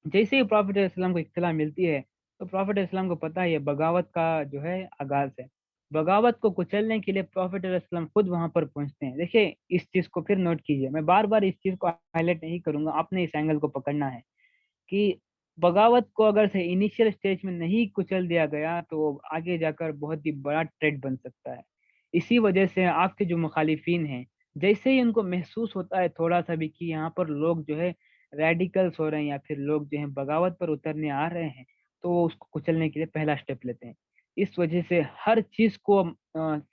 جیسے ہی پروفٹ اسلام کو اطلاع ملتی ہے تو پروفٹ اسلام کو پتہ ہے یہ بغاوت کا جو ہے آغاز ہے. بغاوت کو کچلنے کے لیے پروفٹ علیہ السلام خود وہاں پر پہنچتے ہیں. دیکھیں اس چیز کو پھر نوٹ کیجئے, میں بار بار اس چیز کو ہائی لائٹ نہیں کروں گا, آپ نے اس اینگل کو پکڑنا ہے کہ بغاوت کو اگر سے انیشیل سٹیج میں نہیں کچل دیا گیا تو آگے جا کر بہت ہی بڑا ٹریڈ بن سکتا ہے. اسی وجہ سے آپ کے جو مخالفین ہیں, جیسے ہی ان کو محسوس ہوتا ہے تھوڑا سا بھی کہ یہاں پر لوگ جو ہے ریڈیکلس ہو رہے ہیں یا پھر لوگ جو ہیں بغاوت پر اترنے آ رہے ہیں, تو وہ اس کو کچلنے کے لیے پہلا سٹیپ لیتے ہیں. اس وجہ سے ہر چیز کو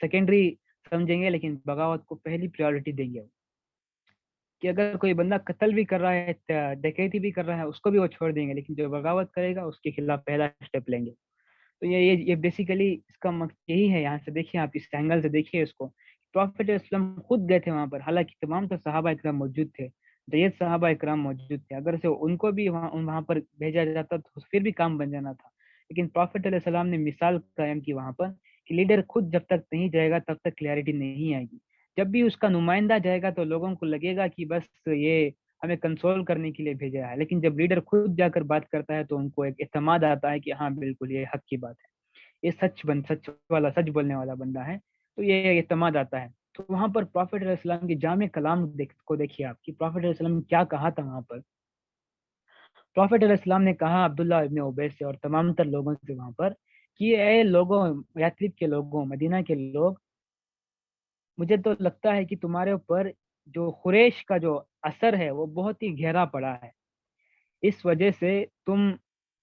سیکنڈری سمجھیں گے لیکن بغاوت کو پہلی پریورٹی دیں گے. کہ اگر کوئی بندہ قتل بھی کر رہا ہے, ڈکیتی بھی کر رہا ہے, اس کو بھی وہ چھوڑ دیں گے, لیکن جو بغاوت کرے گا اس کے خلاف پہلا سٹیپ لیں گے. تو یہ بیسیکلی اس کا مقصد یہی ہے. یہاں سے دیکھیے, آپ اس اینگل سے دیکھیے اس کو. پروفیٹ اسلام خود گئے تھے وہاں پر, حالانکہ تمام تو صحابہ اکرام موجود تھے, جید صحابہ اکرام موجود تھے. اگر سے ان کو بھی وہاں پر بھیجا جاتا تو پھر بھی کام بن جانا تھا. لیکن پروفیٹ علیہ السلام نے مثال قائم کی وہاں پر کہ لیڈر خود جب تک نہیں جائے گا تب تک کلیئرٹی نہیں آئے گی. جب بھی اس کا نمائندہ جائے گا تو لوگوں کو لگے گا کہ بس یہ ہمیں کنسول کرنے کے لیے بھیجا ہے, لیکن جب لیڈر خود جا کر بات کرتا ہے تو ان کو ایک اعتماد آتا ہے کہ ہاں بالکل یہ حق کی بات ہے, یہ سچ بولنے والا بندہ ہے, تو یہ اعتماد آتا ہے. تو وہاں پر پروفیٹ علیہ السلام کی جامع کلام کو دیکھیے آپ کی پروفیٹ علیہ السلام نے کیا کہا تھا وہاں پر. پروفیٹ علیہ السلام نے کہا عبداللہ ابن ابی سے اور تمام تر لوگوں سے وہاں پر کہ اے لوگوں, یاتریب کے لوگوں, مدینہ کے لوگ, مجھے تو لگتا ہے کہ تمہارے اوپر جو قریش کا جو اثر ہے وہ بہت ہی گہرا پڑا ہے. اس وجہ سے تم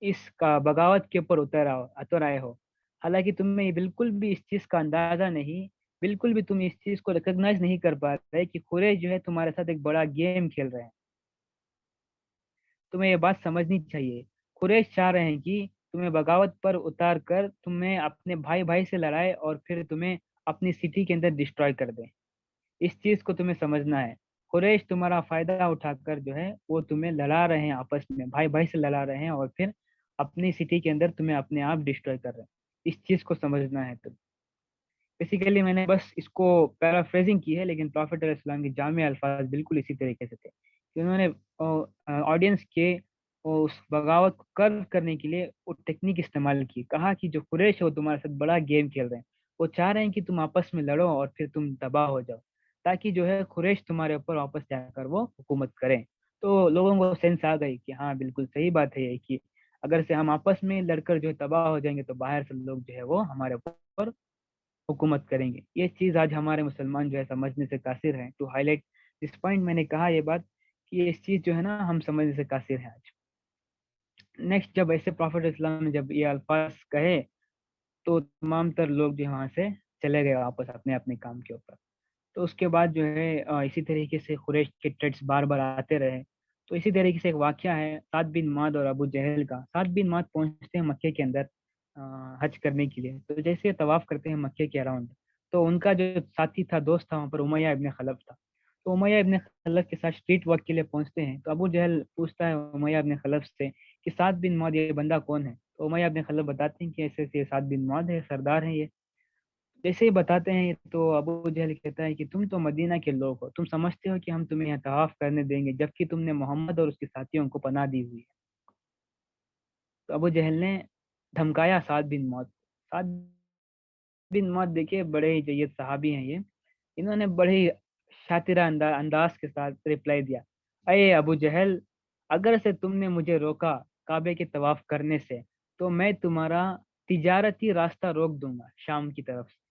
इस का बगावत के ऊपर उतर आए हो। हालांकि तुम्हें ये बिल्कुल भी इस चीज का अंदाजा नहीं, बिल्कुल भी तुम इस चीज को रिकॉग्नाइज नहीं कर पा रहे कि कुरैश जो है तुम्हारे साथ एक बड़ा गेम खेल रहे हैं। तुम्हें ये बात समझनी चाहिए। कुरैश चाह रहे हैं कि तुम्हें बगावत पर उतार कर तुम्हें अपने भाई भाई से लड़ाए और फिर तुम्हें अपनी सिटी के अंदर डिस्ट्रॉय कर दे। इस चीज को तुम्हें समझना है। कुरैश तुम्हारा फायदा उठाकर जो है वो तुम्हें लड़ा रहे हैं, आपस में भाई भाई से लड़ा रहे हैं और फिर अपनी सिटी के अंदर तुम्हें अपने आप डिस्ट्रॉय कर रहे हैं। इस चीज को समझना है तुम। बेसिकली मैंने बस इसको पैराफ्रेजिंग की है, लेकिन प्रॉफिट अलैहिस्सलाम के जामे अल्फाज बिल्कुल इसी तरीके से थे कि उन्होंने ऑडियंस के उस बगावत को कर्व करने के लिए वो टेक्निक इस्तेमाल की। कहा कि जो कुरैश है वो तुम्हारे साथ बड़ा गेम खेल रहे हैं, वो चाह रहे हैं कि तुम आपस में लड़ो और फिर तुम तबाह हो जाओ, ताकि जो है कुरैश तुम्हारे ऊपर वापस जाकर वो हुकूमत करें। तो लोगों को सेंस आ गई कि हाँ बिल्कुल सही बात है ये, कि अगर से हम आपस में लड़कर जो है तबाह हो जाएंगे तो बाहर से लोग जो है वो हमारे ऊपर हुकूमत करेंगे। ये चीज़ आज हमारे मुसलमान जो है समझने से कासिर हैं। टू हाईलाइट दिस पॉइंट मैंने कहा ये बात कि ये इस चीज़ जो है ना हम समझने से कासिर हैं आज। नेक्स्ट, जब ऐसे प्रॉफिट इस्लाम ने जब ये अल्फाज कहे तो तमाम तर लोग जो वहाँ से चले गए वापस अपने अपने काम के ऊपर। तो उसके बाद जो है इसी तरीके से कुरैश के थ्रेट्स बार बार आते रहे। तो इसी तरीके से एक वाकया है साद बिन माद और अबू जहल का। साद बिन माद पहुंचते हैं मक्के के अंदर हज करने के लिए। तो जैसे तवाफ करते हैं मक्के के अराउंड, तो उनका जो साथी था, दोस्त था वहाँ पर, उमैया इब्न खलफ था। तो उमैया इब्न खलफ के साथ स्ट्रीट वर्क के लिए पहुंचते हैं। तो अबू जहल पूछता है उमैया इब्न खलफ से कि साद बिन माद ये बंदा कौन है। तो उमैया इब्न खलफ बताते हैं कि ऐसे ऐसे साद बिन माद है, सरदार है ये। जैसे ही बताते हैं तो अबू जहल कहता है कि तुम तो मदीना के लोग हो, तुम समझते हो कि हम तुम्हें यहाँ तवाफ करने देंगे जबकि तुमने मोहम्मद और उसके साथियों को पनाह दी हुई है। तो अबू जहल ने धमकाया साद बिन मौत। साद बिन मौत देखिए बड़े ही जय्यद सहाबी हैं ये। इन्होंने बड़े ही शातिरा अंदाज के साथ रिप्लाई दिया, अये अबू जहल, अगर से तुमने मुझे रोका काबे के तवाफ करने से, तो मैं तुम्हारा तिजारती रास्ता रोक दूंगा शाम की तरफ से।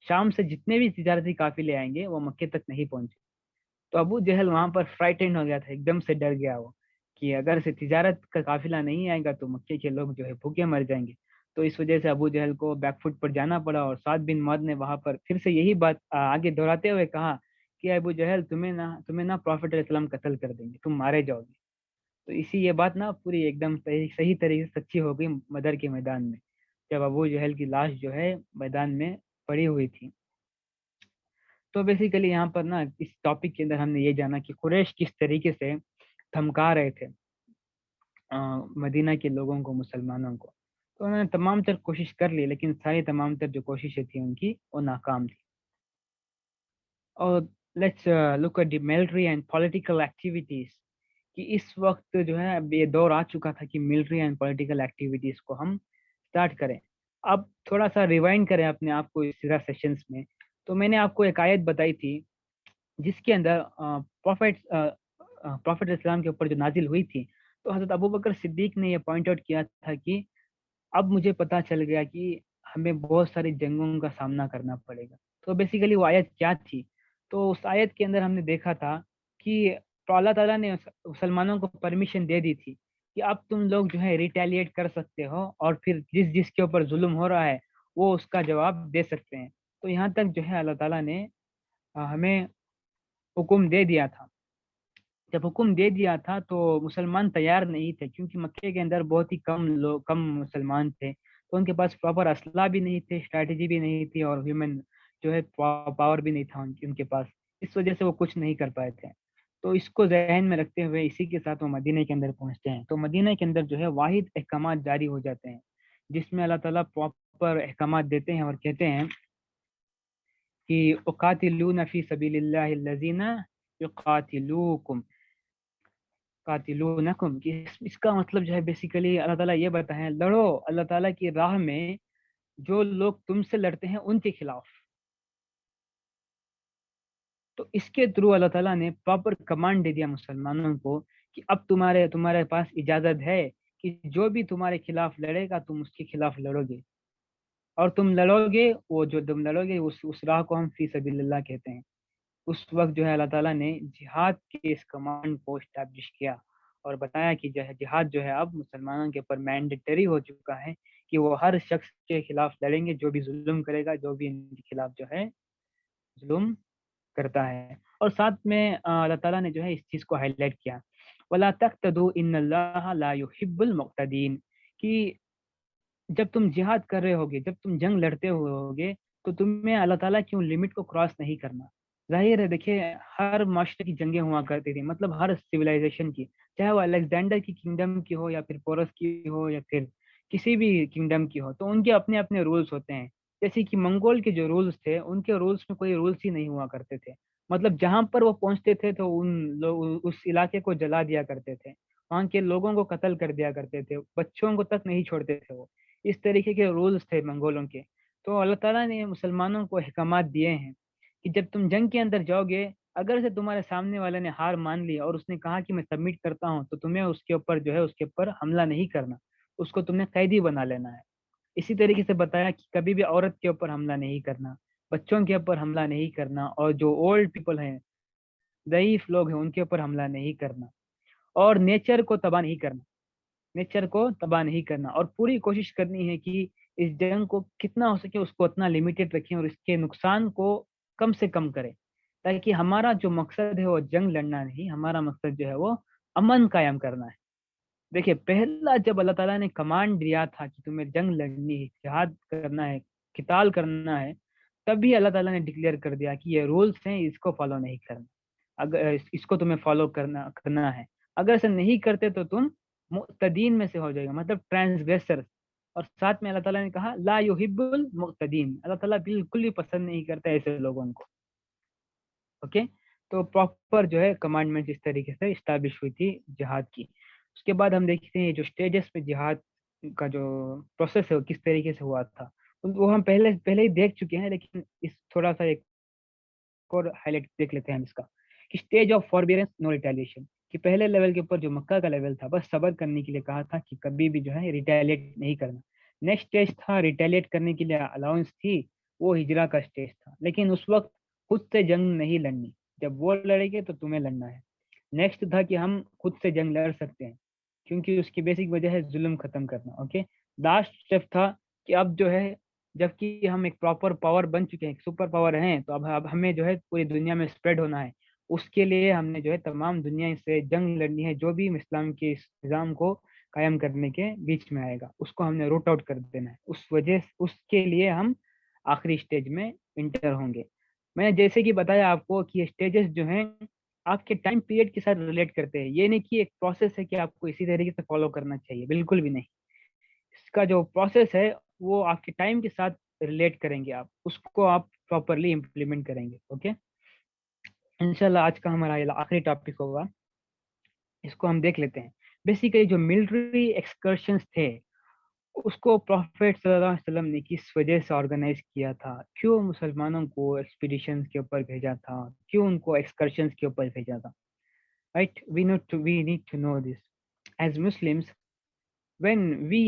शाम से जितने भी तिजारती काफिले आएंगे वो मक्के तक नहीं पहुंचे। तो अबू जहल वहां पर फ्राइटेंड हो गया था, एकदम से डर गया वो कि अगर से तिजारत का काफिला नहीं आएगा तो मक्के के लोग जो है भूखे मर जाएंगे। तो इस वजह से अबू जहल को बैकफुट पर जाना पड़ा और साद बिन मौद ने वहां पर फिर से यही बात आगे दोहराते हुए कहा कि अबू जहल तुम्हें ना प्रॉफिट अलैहिस्सलाम कत्ल कर देंगे, तुम मारे जाओगे। तो इसी ये बात ना पूरी एकदम सही सही तरीके से सच्ची हो गई बदर के मैदान में, जब अबू जहल की लाश जो है मैदान में पड़ी हुई थी। तो बेसिकली यहाँ पर ना इस टॉपिक के अंदर हमने ये जाना कि कुरैश किस तरीके से धमका रहे थे मदीना के लोगों को, मुसलमानों को। तो उन्होंने तमाम तर कोशिश कर ली, लेकिन सारी तमाम तर जो कोशिशें थी उनकी वो नाकाम थी। और let's look at the military and political activities, कि इस वक्त जो है अब ये दौर आ चुका था कि मिलिट्री एंड पॉलिटिकल एक्टिविटीज को हम स्टार्ट करें। अब थोड़ा सा रिवाइंड करें अपने आप को इस सिरा सेशंस में। तो मैंने आपको एक आयत बताई थी जिसके अंदर प्रॉफिट इस्लाम के ऊपर जो नाजिल हुई थी। तो हजरत अबू बकर सिद्दीक ने यह पॉइंट आउट किया था कि अब मुझे पता चल गया कि हमें बहुत सारी जंगों का सामना करना पड़ेगा। तो बेसिकली वो आयत क्या थी? तो उस आयत के अंदर हमने देखा था कि तो अल्लाह ताला ने मुसलमानों को परमिशन दे दी थी कि अब तुम लोग जो है रिटेलिएट कर सकते हो और फिर जिसके ऊपर जुल्म हो रहा है वो उसका जवाब दे सकते हैं। तो यहाँ तक जो है अल्लाह ताला ने हमें हुक्म दे दिया था। जब हुक्म दे दिया था तो मुसलमान तैयार नहीं थे, क्योंकि मक्के के अंदर बहुत ही कम मुसलमान थे। तो उनके पास प्रॉपर असला भी नहीं थे, स्ट्रैटेजी भी नहीं थी और ह्यूमन जो है पावर भी नहीं था उनके पास। इस वजह से वो कुछ नहीं कर पाए थे। तो इसको जहन में रखते हुए इसी के साथ वो मदीने के अंदर पहुंचते हैं। तो मदीने के अंदर जो है वाहिद अहकामात जारी हो जाते हैं, जिसमें अल्लाह ताला प्रॉपर अहकामात देते हैं और कहते हैं कि उकातिलून फी सबीलिल्लाहि लजीना युकातिलूकुम कातिलूनकुम, कि इसका मतलब जो है बेसिकली अल्लाह ताला ये बताएं, लड़ो अल्लाह ताला की राह में जो लोग तुमसे लड़ते हैं उनके खिलाफ। तो इसके थ्रू अल्लाह ताला ने प्रॉपर कमांड दे दिया मुसलमानों को कि अब तुम्हारे तुम्हारे पास इजाजत है कि जो भी तुम्हारे खिलाफ लड़ेगा तुम उसके खिलाफ लड़ोगे। और तुम लड़ोगे, वो जो तुम लड़ोगे उस राह को हम फी सबीलिल्लाह कहते हैं। उस वक्त जो है अल्लाह ताला ने जिहाद के इस कमांड को स्टैब्लिश किया اور بتایا کہ جو ہے جہاد جو ہے اب مسلمانوں کے اوپر مینڈیٹری ہو چکا ہے کہ وہ ہر شخص کے خلاف لڑیں گے جو بھی ظلم کرے گا، جو بھی ان کے خلاف جو ہے ظلم کرتا ہے۔ اور ساتھ میں اللہ تعالیٰ نے جو ہے اس چیز کو ہائی لائٹ کیا، وَلَا تَقْتَدُوا إِنَّ اللَّهَ لَا يُحِبُّ الْمُعْتَدِينَ، کہ جب تم جہاد کر رہے ہوگے، جب تم جنگ لڑتے ہوئے ہوگے، تو تمہیں اللہ تعالیٰ کی ان لمٹ کو کراس نہیں کرنا۔ ظاہر ہے، دیکھیے ہر معاشرے کی جنگیں ہوا کرتی تھی، مطلب ہر سویلائزیشن کی، چاہے وہ الیگزینڈر کی کنگڈم کی ہو یا پھر پورس کی ہو یا پھر کسی بھی کنگڈم کی ہو، تو ان کے اپنے اپنے رولز ہوتے ہیں۔ جیسے کہ منگول کے جو رولز تھے، ان کے رولز میں کوئی رولز ہی نہیں ہوا کرتے تھے، مطلب جہاں پر وہ پہنچتے تھے تو ان لوگ اس علاقے کو جلا دیا کرتے تھے، وہاں کے لوگوں کو قتل کر دیا کرتے تھے، بچوں کو تک نہیں چھوڑتے تھے وہ، اس طریقے کے رولز تھے منگولوں کے۔ تو اللہ تعالیٰ نے مسلمانوں کو احکامات دیے ہیں کہ جب تم جنگ کے اندر جاؤ گے، اگر سے تمہارے سامنے والے نے ہار مان لی اور اس نے کہا کہ میں سبمٹ کرتا ہوں، تو تمہیں اس کے اوپر جو ہے اس کے اوپر حملہ نہیں کرنا، اس کو تم نے قیدی بنا لینا ہے۔ اسی طریقے سے بتایا کہ کبھی بھی عورت کے اوپر حملہ نہیں کرنا، بچوں کے اوپر حملہ نہیں کرنا، اور جو اولڈ پیپل ہیں، ضعیف لوگ ہیں، ان کے اوپر حملہ نہیں کرنا، اور نیچر کو تباہ نہیں کرنا، نیچر کو تباہ نہیں کرنا، اور پوری کوشش کرنی ہے کہ اس جنگ کو کتنا ہو سکے اس کو اتنا لمیٹڈ رکھیں اور اس کے نقصان کو کم سے کم کریں، تاکہ ہمارا جو مقصد ہے وہ جنگ لڑنا نہیں، ہمارا مقصد جو ہے وہ امن قائم کرنا ہے۔ دیکھیے پہلا جب اللہ تعالیٰ نے کمانڈ دیا تھا کہ تمہیں جنگ لڑنی ہے، جہاد کرنا ہے، قتال کرنا ہے، تبھی اللہ تعالیٰ نے ڈکلیئر کر دیا کہ یہ رولس ہیں، اس کو فالو نہیں کرنا، اگر اس کو تمہیں فالو کرنا ہے، اگر ایسا نہیں کرتے تو تم معتدین میں سے ہو جائے گا، مطلب ٹرانسگریسر۔ اور ساتھ میں اللہ تعالیٰ نے کہا لا یحب المعتدین، اللہ تعالیٰ بالکل بھی پسند نہیں کرتا ایسے لوگوں کو۔ اوکے، تو پراپر جو ہے کمانڈمنٹ اس طریقے سے اسٹیبلش ہوئی تھی جہاد کی۔ اس کے بعد ہم دیکھتے ہیں جو اسٹیجز پہ جہاد کا جو پروسیس ہے وہ کس طریقے سے ہوا تھا، وہ ہم پہلے ہی دیکھ چکے ہیں، لیکن اس تھوڑا سا ایک اور ہائی لائٹ دیکھ لیتے ہیں ہم اس کا، کہ اسٹیج آف فاربیرنس نو ریٹیلیشن، کہ پہلے لیول کے اوپر جو مکہ کا لیول تھا بس صبر کرنے کے لیے کہا تھا کہ کبھی بھی جو ہے ریٹیلیٹ نہیں کرنا۔ نیکسٹ اسٹیج تھا ریٹیلیٹ کرنے کے لیے الاؤنس تھی، وہ ہجرا کا اسٹیج تھا، لیکن اس وقت خود سے جنگ نہیں لڑنی، جب وہ لڑے گے تو تمہیں لڑنا ہے۔ نیکسٹ تھا کہ ہم خود سے جنگ لڑ سکتے ہیں، کیونکہ اس کی بیسک وجہ ہے ظلم ختم کرنا۔ اوکے، لاسٹ اسٹیپ تھا کہ اب جو ہے جبکہ ہم ایک پراپر پاور بن چکے ہیں، ایک سپر پاور ہیں، تو اب ہمیں جو ہے پوری دنیا میں اسپریڈ ہونا ہے، اس کے لیے ہم نے جو ہے تمام دنیا سے جنگ لڑنی ہے، جو بھی اسلام کے اس نظام کو قائم کرنے کے بیچ میں آئے گا اس کو ہم نے روٹ آؤٹ کر دینا ہے، اس کے لیے ہم آخری اسٹیج میں انٹر ہوں گے۔ میں نے جیسے کہ بتایا آپ کو کہ یہ اسٹیجز جو ہیں آپ کے ٹائم پیریڈ کے ساتھ ریلیٹ کرتے ہیں، یہ نہیں کہ ایک پروسیس ہے کہ آپ کو اسی طریقے سے فالو کرنا چاہیے، بالکل بھی نہیں۔ اس کا جو پروسیس ہے وہ آپ کے ٹائم کے ساتھ ریلیٹ کریں گے، آپ اس کو آپ پراپرلی امپلیمنٹ کریں گے۔ اوکے، انشاءاللہ آج کا ہمارا یہ آخری ٹاپک ہوگا، اس کو ہم دیکھ لیتے ہیں۔ بیسیکلی جو ملٹری ایکسکرشنز تھے اس کو پروفیٹ صلی اللہ علیہ وسلم نے کس وجہ سے آرگنائز کیا تھا، کیوں مسلمانوں کو ایکسپیڈیشنز کے اوپر بھیجا تھا، کیوں ان کو ایکسکرشنز کے اوپر بھیجا تھا، right? we need to know this as Muslims when we،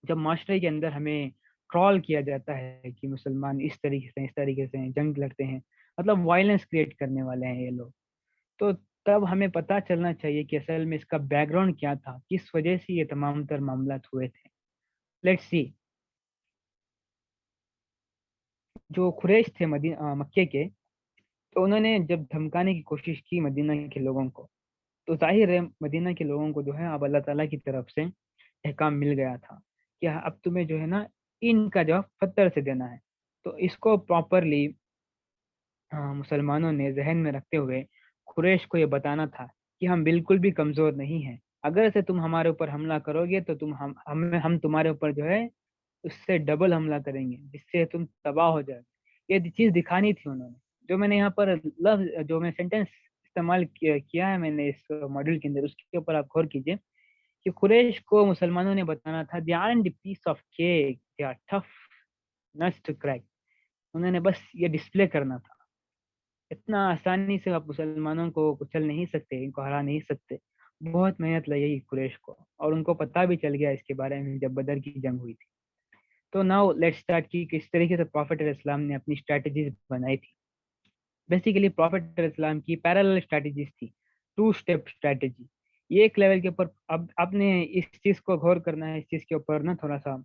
جب معاشرے کے اندر ہمیں ٹرول کیا جاتا ہے کہ مسلمان اس طریقے سے جنگ لڑتے ہیں، مطلب وائلنس کریٹ کرنے والے ہیں یہ لوگ، تو تب ہمیں پتہ چلنا چاہیے کہ اصل میں اس کا بیک گراؤنڈ کیا تھا، کس وجہ سے یہ تمام تر معاملات ہوئے تھے۔ لیٹس سی، جو قریش تھے مکے کے، تو انہوں نے جب دھمکانے کی کوشش کی مدینہ کے لوگوں کو، تو ظاہر ہے مدینہ کے لوگوں کو جو ہے اب اللہ تعالیٰ کی طرف سے احکام مل گیا تھا کہ اب تمہیں جو ہے نا ان کا جواب پتھر سے دینا ہے۔ تو اس کو پراپرلی مسلمانوں نے ذہن میں رکھتے ہوئے قریش کو یہ بتانا تھا کہ ہم بالکل بھی کمزور نہیں ہیں، اگر سے تم ہمارے اوپر حملہ کرو گے تو ہم تمہارے اوپر جو ہے اس سے ڈبل حملہ کریں گے، جس سے تم تباہ ہو جائے۔ یہ چیز دکھانی تھی انہوں نے، جو میں نے یہاں پر لفظ جو میں سینٹینس استعمال کیا ہے میں نے اس ماڈل کے اندر، اس کے اوپر آپ غور کیجئے کہ قریش کو مسلمانوں نے بتانا تھا they aren't a piece of cake, they are tough nuts to crack۔ انہوں نے بس یہ ڈسپلے کرنا تھا، اتنا آسانی سے آپ مسلمانوں کو کچل نہیں سکتے، ان کو ہرا نہیں سکتے، بہت محنت لگی قریش کو، اور ان کو پتہ بھی چل گیا اس کے بارے میں جب بدر کی جنگ ہوئی تھی۔ تو ناؤ لیٹ اسٹارٹ کی کس طریقے سے پروفیٹ علیہ السلام نے اپنی اسٹریٹجیز بنائی تھی۔ بیسیکلی پروفیٹ علیہ السلام کی پیرالل اسٹریٹجیز تھی، ٹو اسٹیپ اسٹریٹجی۔ ये एक लेवल के ऊपर अब आपने इस चीज को गौर करना है, इस चीज के ऊपर ना थोड़ा सा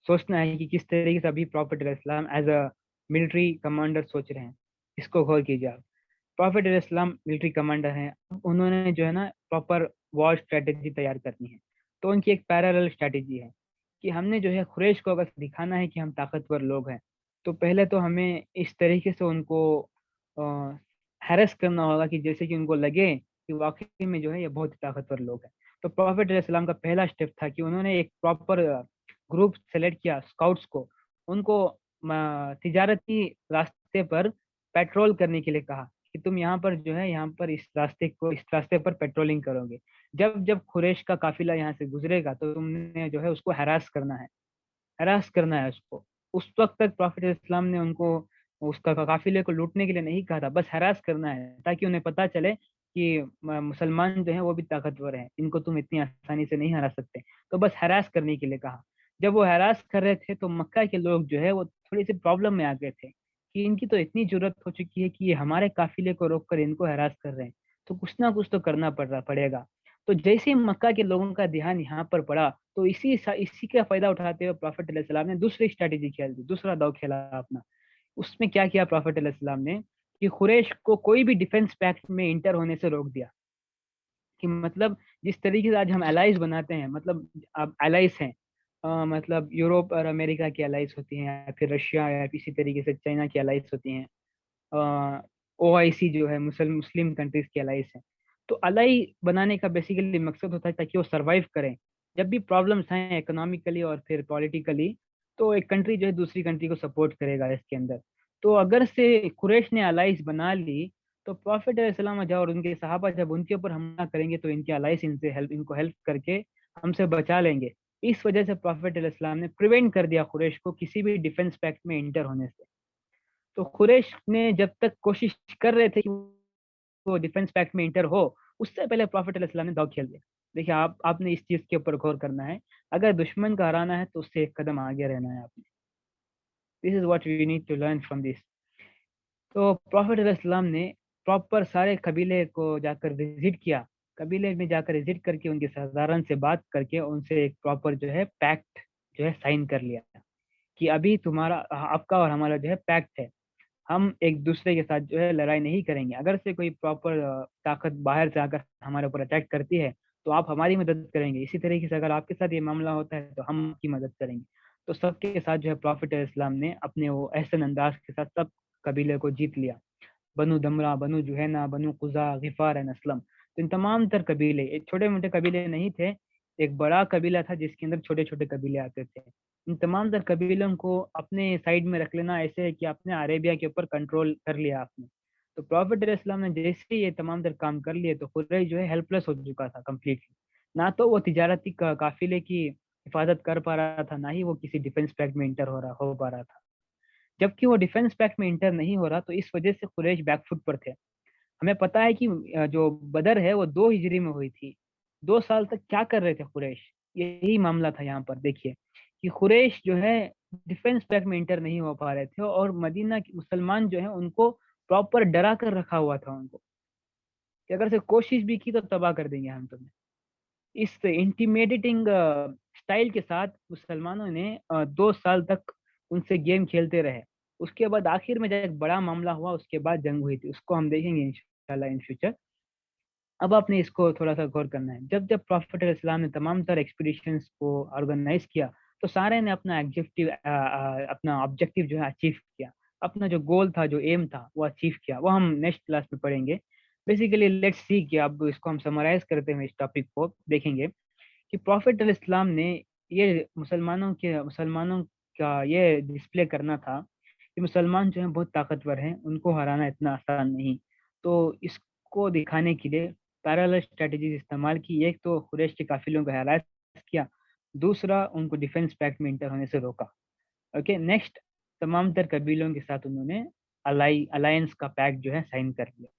सोचना है कि किस तरीके से अभी प्रॉफिट इस्लाम एज अ मिलिट्री कमांडर सोच रहे हैं। इसको गौर कीजिए आप। प्रॉफिट इस्लाम मिलिट्री कमांडर हैं, उन्होंने जो है ना प्रॉपर वॉर स्ट्रेटेजी तैयार करनी है। तो उनकी एक पैरेलल स्ट्रेटेजी है कि हमने जो है कुरैश को अगर दिखाना है कि हम ताकतवर लोग हैं, तो पहले तो हमें इस तरीके से उनको हैरेस करना होगा कि जैसे कि उनको लगे कि वाकई में जो है ये बहुत ही ताकतवर लोग हैं। तो प्रॉफिट इस्लाम का पहला स्टेप था कि उन्होंने एक प्रॉपर ग्रुप सेलेक्ट किया स्काउट्स को, उनको तिजारती रास्ते पर पेट्रोल करने के लिए कहा कि तुम यहाँ पर जो है यहाँ पर इस रास्ते पर पेट्रोलिंग करोगे। जब जब कुरैश का काफिला यहाँ से गुजरेगा तो तुमने जो है उसको हरास करना है, हरास करना है उसको। उस वक्त तक प्रॉफिट इस्लाम ने उनको उसका काफिले को लूटने के लिए नहीं कहा था, बस हरास करना है ताकि उन्हें पता चले कि मुसलमान जो है वो भी ताकतवर हैं, इनको तुम इतनी आसानी से नहीं हरा सकते। तो बस हरास करने के लिए कहा। जब वो हरास कर रहे थे तो मक्का के लोग जो है वो थोड़ी सी प्रॉब्लम में आ गए थे कि इनकी तो इतनी जरूरत हो चुकी है कि ये हमारे काफिले को रोक कर इनको हरास कर रहे हैं, तो कुछ ना कुछ तो करना पड़ेगा। तो जैसे ही मक्का के लोगों का ध्यान यहाँ पर पड़ा, तो इसी का फायदा उठाते हुए प्रॉफिट अलैहिस्सलाम ने दूसरी स्ट्रेटेजी खेल दी, दूसरा दाव खेला अपना। उसमें क्या किया प्रॉफिट अलैहिस्सलाम ने कि कुरैश को कोई भी डिफेंस पैक्ट में इंटर होने से रोक दिया। कि मतलब जिस तरीके से आज हम एलाइज बनाते हैं, मतलब अब एलाइज हैं, मतलब यूरोप और अमेरिका की एलाइज होती हैं, या फिर रशिया या इसी तरीके से चाइना की एलाइज होती हैं, OIC जो है मुस्लिम कंट्रीज की अलाइंस है। तो अलाई बनाने का बेसिकली मकसद होता है ताकि वो सरवाइव करें। जब भी प्रॉब्लम्स हैं इकोनॉमिकली और फिर पॉलिटिकली, तो एक कंट्री जो है दूसरी कंट्री को सपोर्ट करेगा इसके अंदर। तो अगर से कुरैश ने अलाइंस बना ली, तो प्रॉफिट अलैहिस्सलाम जब और उनके सहाबा जब उनके ऊपर हमला करेंगे तो इनके अलाइंस इनको हेल्प करके हमसे बचा लेंगे। इस वजह से प्रॉफिट अलैहिस्सलाम ने प्रिवेंट कर दिया कुरैश को किसी भी डिफेंस पैक्ट में इंटर होने से। तो कुरैश ने जब तक कोशिश कर रहे थे कि वो डिफेंस पैक्ट में इंटर हो, उससे पहले प्रॉफिट अलैहिस्सलाम ने दाव खेल दिया। देखिए आपने इस चीज के ऊपर गौर करना है। अगर दुश्मन का हराना है तो उससे एक कदम आगे रहना है आपने। This is what we need to learn from this. तो प्रॉफिट अलैहिस्सलाम ने प्रॉपर सारे कबीले को जाकर विजिट किया। कबीले में जाकर विजिट करके उनके सरदारन से बात करके उनसे एक प्रॉपर जो है पैक्ट जो है साइन कर लिया कि अभी तुम्हारा आपका और हमारा जो है पैक्ट है। हम एक दूसरे के साथ जो है लड़ाई नहीं करेंगे। अगर से कोई प्रॉपर ताकत बाहर से आकर हमारे ऊपर अटैक करती है तो आप हमारी मदद करेंगे, इसी तरीके से अगर आपके साथ ये मामला होता है तो हम आपकी मदद करेंगे। तो सबके साथ जो है प्रॉफिट इस्लाम ने अपने वो एहसन अंदाज के साथ सब कबीले को जीत लिया। बनु दमरा, बनु जुहैना, बनु कुजा, गिफार एंड असलम, तो इन तमाम तर कबीले एक छोटे मोटे कबीले नहीं थे, एक बड़ा कबीला था जिसके अंदर छोटे छोटे कबीले आते थे। इन तमाम तर कबीलों को अपने साइड में रख लेना ऐसे है कि आपने अरेबिया के ऊपर कंट्रोल कर लिया आपने। तो प्रॉफिट इस्लाम ने जैसे ही ये तमाम तर काम कर लिए तो खुरैश जो है हेल्पलेस हो चुका था कम्प्लीटली। ना तो वो तिजारती काफिले की हिफाजत कर पा रहा था, ना ही वो किसी डिफेंस पैक्ट में इंटर हो पा रहा था। जबकि वो डिफेंस पैक्ट में इंटर नहीं हो रहा, तो इस वजह से कुरैश बैकफुट पर थे। हमें पता है कि जो बदर है वो 2 हिजरी में हुई थी। 2 साल तक क्या कर रहे थे कुरैश, यही मामला था यहाँ पर। देखिए कि कुरैश जो है डिफेंस पैक्ट में इंटर नहीं हो पा रहे थे, और मदीना के मुसलमान जो है उनको प्रॉपर डरा कर रखा हुआ था उनको, कि अगर से कोशिश भी की तो तबाह कर देंगे हम तुम्हें। इस इंटिमिडेटिंग स्टाइल के साथ मुसलमानों ने 2 साल तक उनसे गेम खेलते रहे। उसके बाद आखिर में जब एक बड़ा मामला हुआ उसके बाद जंग हुई थी, उसको हम देखेंगे इंशाल्लाह इन फ्यूचर। अब आपने इसको थोड़ा सा गौर करना है। जब जब प्रॉफिट इस्लाम ने तमाम तरह एक्सपीडिशंस को ऑर्गेनाइज किया, तो सारे ने अपना ऑब्जेक्टिव जो है अचीव किया। अपना जो गोल था, जो एम था, वो अचीव किया। वो हम नेक्स्ट क्लास में पढ़ेंगे। बेसिकली लेट्स सी कि अब इसको हम समराइज करते हुए इस टॉपिक को देखेंगे कि प्रॉफिट इस्लाम ने ये मुसलमानों का ये डिस्प्ले करना था कि मुसलमान जो हैं बहुत ताकतवर हैं, उनको हराना इतना आसान नहीं। तो इसको दिखाने के लिए पैरेलल स्ट्रेटजीज इस्तेमाल की। एक तो कुरैश के काफिलों को हरास किया, दूसरा उनको डिफेंस पैक्ट में इंटर होने से रोका। ओके, नेक्स्ट तमाम तर कबीलों के साथ उन्होंने अलायंस का पैक्ट जो है साइन कर लिया।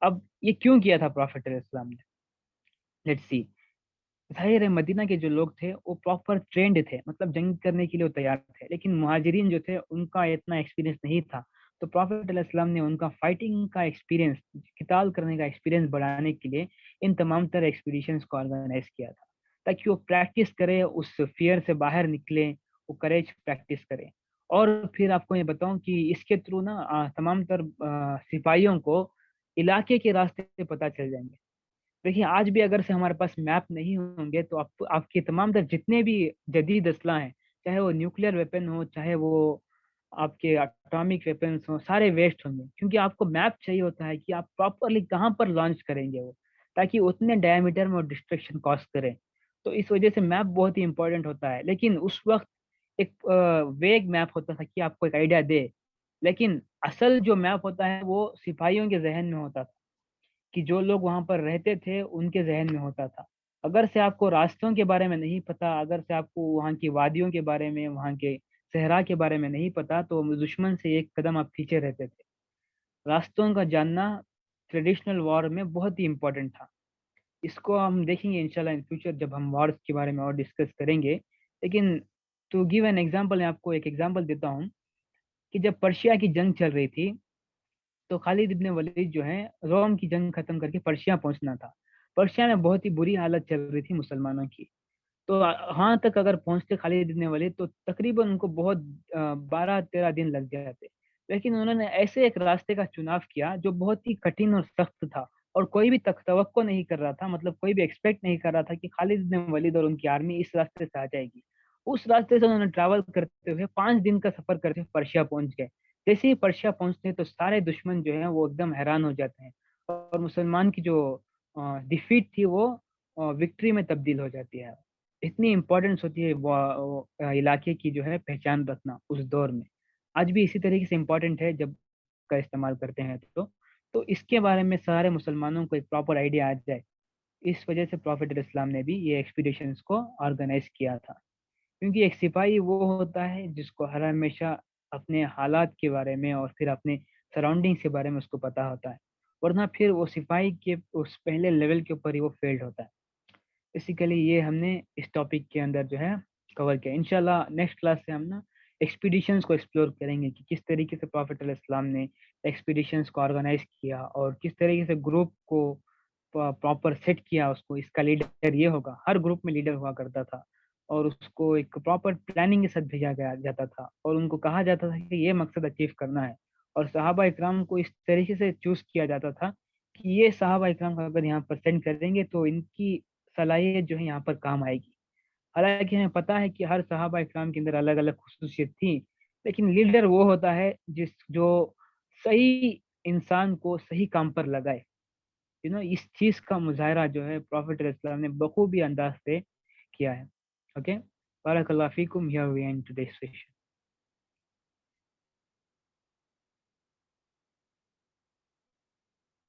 अब ये क्यों किया था प्रॉफिट इस्लाम ने? Let's see. जाहिर है मदीना के जो लोग थे वो प्रॉपर ट्रेंड थे, मतलब जंग करने के लिए वो तैयार थे, लेकिन मुहाजिरीन जो थे उनका इतना एक्सपीरियंस नहीं था। تو پروفیٹ علیہ السلام نے ان کا فائٹنگ کا ایکسپیرینس، قتال کرنے کا ایکسپیرینس بڑھانے کے لیے ان تمام تر ایکسپیڈیشنس کو آرگنائز کیا تھا، تاکہ وہ پریکٹس کرے، اس فیئر سے باہر نکلے، وہ کریج پریکٹس کرے۔ اور پھر آپ کو یہ بتاؤں کہ اس کے تھرو نا تمام تر سپاہیوں کو علاقے کے راستے پتہ چل جائیں گے۔ دیکھیے آج بھی اگر سے ہمارے پاس میپ نہیں ہوں گے تو آپ کے تمام تر جتنے بھی جدید اسلحہ ہیں، چاہے وہ نیوکلیر ویپن ہو، چاہے وہ آپ کے اٹامک ویپنس ہوں، سارے ویسٹ ہوں گے، کیونکہ آپ کو میپ چاہیے ہوتا ہے کہ آپ پراپرلی کہاں پر لانچ کریں گے وہ، تاکہ اتنے ڈائمیٹر میں وہ ڈسٹریکشن کاز کریں۔ تو اس وجہ سے میپ بہت ہی امپورٹنٹ ہوتا ہے، لیکن اس وقت ایک ویگ میپ ہوتا تھا کہ آپ کو ایک آئیڈیا دے، لیکن اصل جو میپ ہوتا ہے وہ سپاہیوں کے ذہن میں ہوتا تھا، کہ جو لوگ وہاں پر رہتے تھے ان کے ذہن میں ہوتا تھا۔ اگر سے آپ کو راستوں کے بارے میں نہیں پتا، اگر سے آپ کو وہاں کی وادیوں کے بارے میں، وہاں کے صحرا کے بارے میں نہیں پتا، تو دشمن سے ایک قدم آپ پیچھے رہتے تھے۔ راستوں کا جاننا ٹریڈیشنل وار میں بہت ہی امپورٹنٹ تھا۔ اس کو ہم دیکھیں گے انشاءاللہ ان فیوچر جب ہم وارز کے بارے میں اور ڈسکس کریں گے۔ لیکن ٹو گیو این ایگزامپل، میں آپ کو ایک ایگزامپل دیتا ہوں کہ جب پرشیا کی جنگ چل رہی تھی تو خالد ابن ولید جو ہے روم کی جنگ ختم کر کے پرشیا پہنچنا تھا۔ پرشیا میں بہت ہی بری حالت چل رہی تھی مسلمانوں کی، تو وہاں تک اگر پہنچتے خالد ابن ولید تو تقریباً ان کو بہت 12-13 دن لگ جاتے، لیکن انہوں نے ایسے ایک راستے کا چناؤ کیا جو بہت ہی کٹھن اور سخت تھا، اور کوئی بھی توقع نہیں کر رہا تھا، مطلب کوئی بھی ایکسپیکٹ نہیں کر رہا تھا کہ خالد بن ولید اور ان کی آرمی اس راستے سے آ جائے گی۔ اس راستے سے انہوں نے ٹریول کرتے ہوئے 5 دن کا سفر کرتے ہوئے پرشیا پہنچ گئے۔ جیسے ہی پرشیا پہنچتے ہیں تو سارے دشمن جو ہیں وہ ایک دم حیران ہو جاتے ہیں، اور مسلمان کی جو ڈیفیٹ تھی وہ وکٹری میں تبدیل ہو جاتی ہے۔ اتنی امپورٹنس ہوتی ہے وہ علاقے کی جو ہے پہچان رکھنا اس دور میں، آج بھی اسی طریقے سے امپورٹنٹ ہے جب کا استعمال کرتے ہیں تو اس کے بارے میں سارے مسلمانوں کو ایک پراپر آئیڈیا آ جائے۔ اس وجہ سے پروفیٹ علیہ السلام نے بھی یہ ایکسپیڈیشنز کو آرگنائز کیا تھا، کیونکہ ایک سپاہی وہ ہوتا ہے جس کو ہر ہمیشہ اپنے حالات کے بارے میں اور پھر اپنے سراؤنڈنگ کے بارے میں اس کو پتا ہوتا ہے، ورنہ پھر وہ سپاہی کے اس پہلے لیول کے اوپر ہی وہ فیلڈ ہوتا ہے۔ بیسیکلی یہ ہم نے اس ٹاپک کے اندر جو ہے کور کیا۔ انشاءاللہ نیکسٹ کلاس سے ہم نا ایکسپیڈیشنز کو ایکسپلور کریں گے کہ کس طریقے سے پروفیٹ علیہ السلام نے ایکسپیڈیشنز کو آرگنائز کیا، اور کس طریقے سے گروپ کو پراپر سیٹ کیا۔ اس کو اس کا لیڈر یہ ہوگا، ہر گروپ میں لیڈر ہوا کرتا تھا، اور اس کو ایک پراپر پلاننگ کے ساتھ بھیجا گیا جاتا تھا، اور ان کو کہا جاتا تھا کہ یہ مقصد اچیو کرنا ہے، اور صحابہ اکرام کو اس طریقے سے چوز کیا جاتا تھا کہ یہ صحابہ اکرام کو اگر یہاں پر سینڈ کر دیں گے تو ان کی صلاحیت جو ہے یہاں پر کام آئے گی۔ حالانکہ ہمیں پتا ہے کہ ہر صحابہ اکرام کے اندر الگ الگ خصوصیت تھی، لیکن لیڈر وہ ہوتا ہے جو صحیح انسان کو صحیح کام پر لگائے۔ اس چیز کا مظاہرہ جو ہے پروفیٹ علیہ السلام نے بخوبی انداز سے کیا ہے۔ اوکے، بارک اللہ فیکم، here we end today's session.